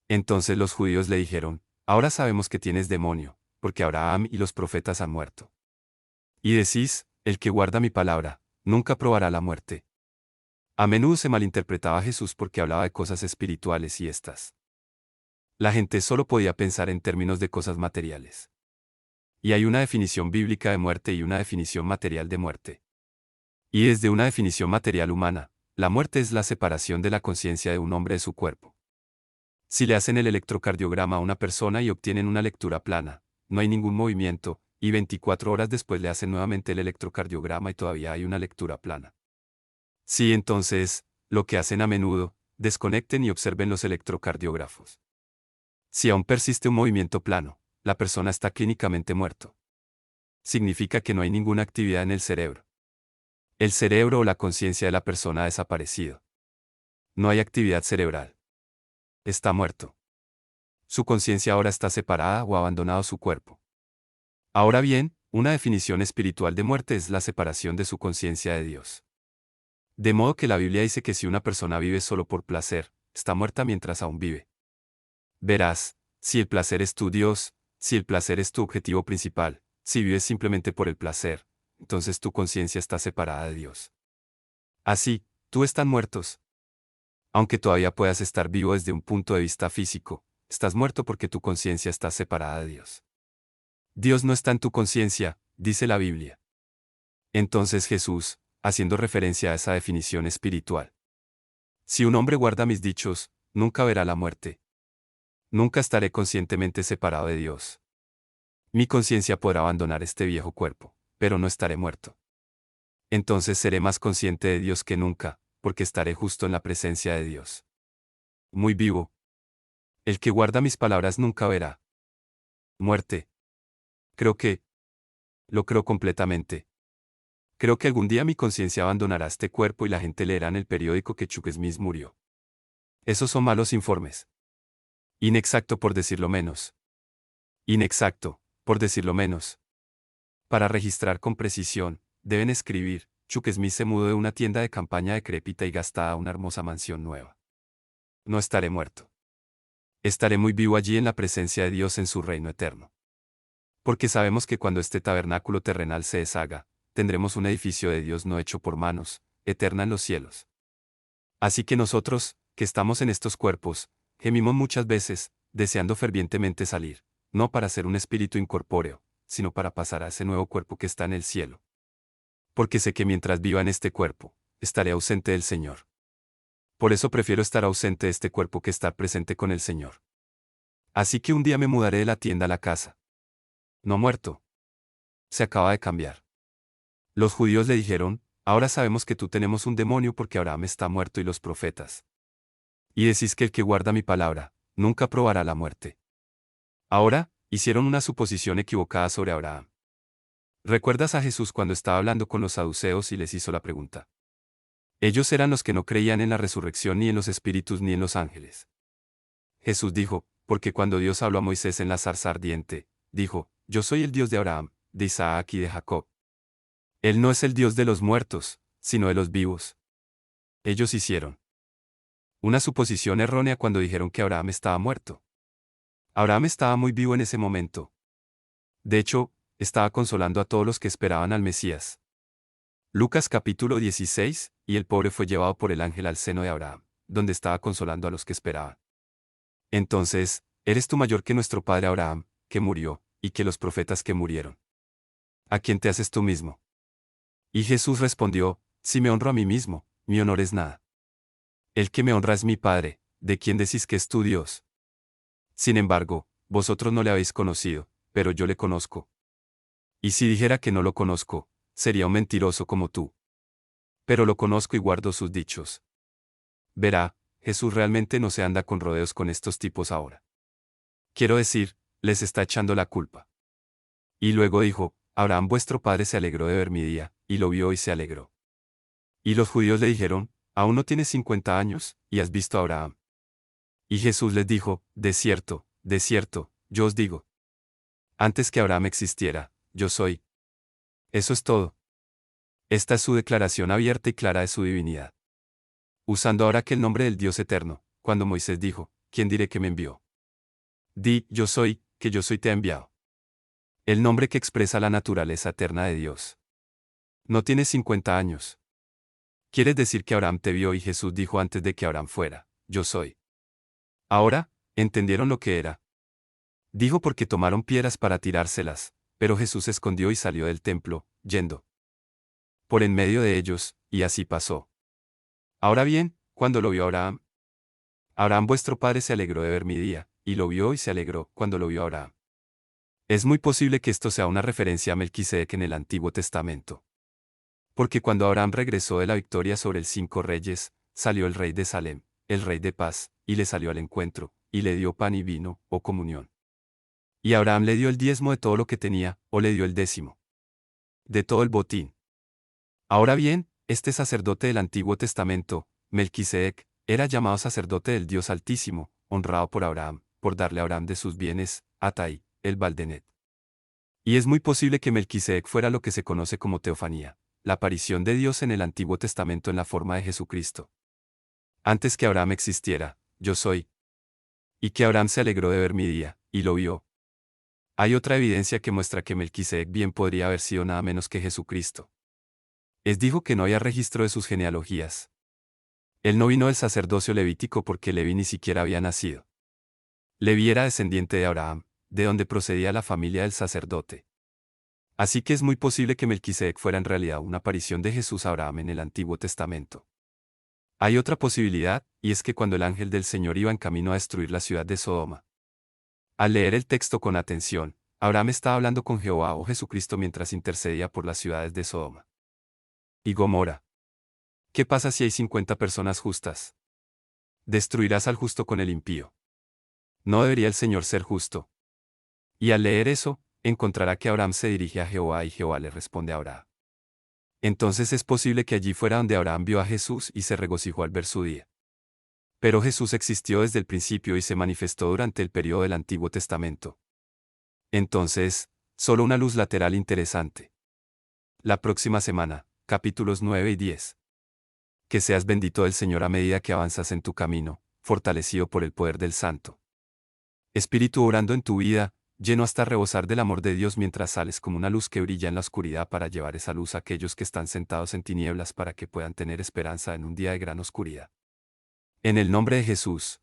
Entonces los judíos le dijeron, ahora sabemos que tienes demonio, porque Abraham y los profetas han muerto. Y decís, el que guarda mi palabra, nunca probará la muerte. A menudo se malinterpretaba a Jesús porque hablaba de cosas espirituales y estas. La gente solo podía pensar en términos de cosas materiales. Y hay una definición bíblica de muerte y una definición material de muerte. Y desde una definición material humana, la muerte es la separación de la conciencia de un hombre de su cuerpo. Si le hacen el electrocardiograma a una persona y obtienen una lectura plana, no hay ningún movimiento, y 24 horas después le hacen nuevamente el electrocardiograma y todavía hay una lectura plana. Sí, entonces, lo que hacen a menudo, desconecten y observen los electrocardiógrafos. Si aún persiste un movimiento plano, la persona está clínicamente muerto. Significa que no hay ninguna actividad en el cerebro. El cerebro o la conciencia de la persona ha desaparecido. No hay actividad cerebral. Está muerto. Su conciencia ahora está separada o ha abandonado su cuerpo. Ahora bien, una definición espiritual de muerte es la separación de su conciencia de Dios. De modo que la Biblia dice que si una persona vive solo por placer, está muerta mientras aún vive. Verás, si el placer es tu Dios, si el placer es tu objetivo principal, si vives simplemente por el placer, entonces tu conciencia está separada de Dios. Así, tú están muertos. Aunque todavía puedas estar vivo desde un punto de vista físico, estás muerto porque tu conciencia está separada de Dios. Dios no está en tu conciencia, dice la Biblia. Entonces Jesús, haciendo referencia a esa definición espiritual. Si un hombre guarda mis dichos, nunca verá la muerte. Nunca estaré conscientemente separado de Dios. Mi conciencia podrá abandonar este viejo cuerpo, pero no estaré muerto. Entonces seré más consciente de Dios que nunca, porque estaré justo en la presencia de Dios. Muy vivo. El que guarda mis palabras nunca verá muerte. Lo creo completamente. Creo que algún día mi conciencia abandonará este cuerpo y la gente leerá en el periódico que Chuck Smith murió. Esos son malos informes. Inexacto por decirlo menos. Inexacto, por decirlo menos. Para registrar con precisión, deben escribir, Chuck Smith se mudó de una tienda de campaña decrépita y gastada a una hermosa mansión nueva. No estaré muerto. Estaré muy vivo allí en la presencia de Dios en su reino eterno. Porque sabemos que cuando este tabernáculo terrenal se deshaga, tendremos un edificio de Dios no hecho por manos, eterna en los cielos. Así que nosotros, que estamos en estos cuerpos, gemimos muchas veces, deseando fervientemente salir, no para ser un espíritu incorpóreo, sino para pasar a ese nuevo cuerpo que está en el cielo. Porque sé que mientras viva en este cuerpo, estaré ausente del Señor. Por eso prefiero estar ausente de este cuerpo que estar presente con el Señor. Así que un día me mudaré de la tienda a la casa. No muerto. Se acaba de cambiar. Los judíos le dijeron, ahora sabemos que tú tenemos un demonio porque Abraham está muerto y los profetas. Y decís que el que guarda mi palabra, nunca probará la muerte. Ahora, hicieron una suposición equivocada sobre Abraham. ¿Recuerdas a Jesús cuando estaba hablando con los saduceos y les hizo la pregunta? Ellos eran los que no creían en la resurrección ni en los espíritus ni en los ángeles. Jesús dijo, porque cuando Dios habló a Moisés en la zarza ardiente, dijo, yo soy el Dios de Abraham, de Isaac y de Jacob. Él no es el Dios de los muertos, sino de los vivos. Ellos hicieron una suposición errónea cuando dijeron que Abraham estaba muerto. Abraham estaba muy vivo en ese momento. De hecho, estaba consolando a todos los que esperaban al Mesías. Lucas capítulo 16, y el pobre fue llevado por el ángel al seno de Abraham, donde estaba consolando a los que esperaban. Entonces, ¿eres tú mayor que nuestro padre Abraham, que murió, y que los profetas que murieron? ¿A quién te haces tú mismo? Y Jesús respondió, si me honro a mí mismo, mi honor es nada. El que me honra es mi Padre, de quien decís que es tu Dios. Sin embargo, vosotros no le habéis conocido, pero yo le conozco. Y si dijera que no lo conozco, sería un mentiroso como tú. Pero lo conozco y guardo sus dichos. Verá, Jesús realmente no se anda con rodeos con estos tipos ahora. Quiero decir, les está echando la culpa. Y luego dijo, Abraham vuestro padre se alegró de ver mi día, y lo vio y se alegró. Y los judíos le dijeron, aún no tienes 50 años, y has visto a Abraham. Y Jesús les dijo, de cierto, yo os digo. Antes que Abraham existiera, yo soy. Eso es todo. Esta es su declaración abierta y clara de su divinidad. Usando ahora que el nombre del Dios eterno, cuando Moisés dijo, ¿quién diré que me envió? Di, yo soy, que yo soy te ha enviado. El nombre que expresa la naturaleza eterna de Dios. No tienes 50 años. Quieres decir que Abraham te vio y Jesús dijo antes de que Abraham fuera, yo soy. Ahora, ¿entendieron lo que era? Dijo porque tomaron piedras para tirárselas, Pero Jesús se escondió y salió del templo, yendo por en medio de ellos, y así pasó. Ahora bien, cuando lo vio Abraham, Abraham vuestro padre se alegró de ver mi día, y lo vio y se alegró cuando lo vio Abraham. Es muy posible que esto sea una referencia a Melquisedec en el Antiguo Testamento. Porque cuando Abraham regresó de la victoria sobre el 5 reyes, salió el rey de Salem, el rey de paz, y le salió al encuentro, y le dio pan y vino, o comunión. Y Abraham le dio el diezmo de todo lo que tenía, o le dio el décimo de todo el botín. Ahora bien, este sacerdote del Antiguo Testamento, Melquisedec, era llamado sacerdote del Dios Altísimo, honrado por Abraham, por darle a Abraham de sus bienes, Atai, el Baldenet. Y es muy posible que Melquisedec fuera lo que se conoce como teofanía, la aparición de Dios en el Antiguo Testamento en la forma de Jesucristo. Antes que Abraham existiera, yo soy. Y que Abraham se alegró de ver mi día, y lo vio. Hay otra evidencia que muestra que Melquisedec bien podría haber sido nada menos que Jesucristo. Dijo que no había registro de sus genealogías. Él no vino del sacerdocio levítico porque Leví ni siquiera había nacido. Leví era descendiente de Abraham, de donde procedía la familia del sacerdote. Así que es muy posible que Melquisedec fuera en realidad una aparición de Jesús a Abraham en el Antiguo Testamento. Hay otra posibilidad, y es que cuando el ángel del Señor iba en camino a destruir la ciudad de Sodoma. Al leer el texto con atención, Abraham estaba hablando con Jehová o Jesucristo mientras intercedía por las ciudades de Sodoma y Gomorra. ¿Qué pasa si hay 50 personas justas? Destruirás al justo con el impío. ¿No debería el Señor ser justo? Y al leer eso, encontrará que Abraham se dirige a Jehová y Jehová le responde a Abraham. Entonces es posible que allí fuera donde Abraham vio a Jesús y se regocijó al ver su día. Pero Jesús existió desde el principio y se manifestó durante el periodo del Antiguo Testamento. Entonces, solo una luz lateral interesante. La próxima semana, capítulos 9 y 10. Que seas bendito del Señor a medida que avanzas en tu camino, fortalecido por el poder del Santo Espíritu orando en tu vida, lleno hasta rebosar del amor de Dios mientras sales como una luz que brilla en la oscuridad para llevar esa luz a aquellos que están sentados en tinieblas para que puedan tener esperanza en un día de gran oscuridad. En el nombre de Jesús.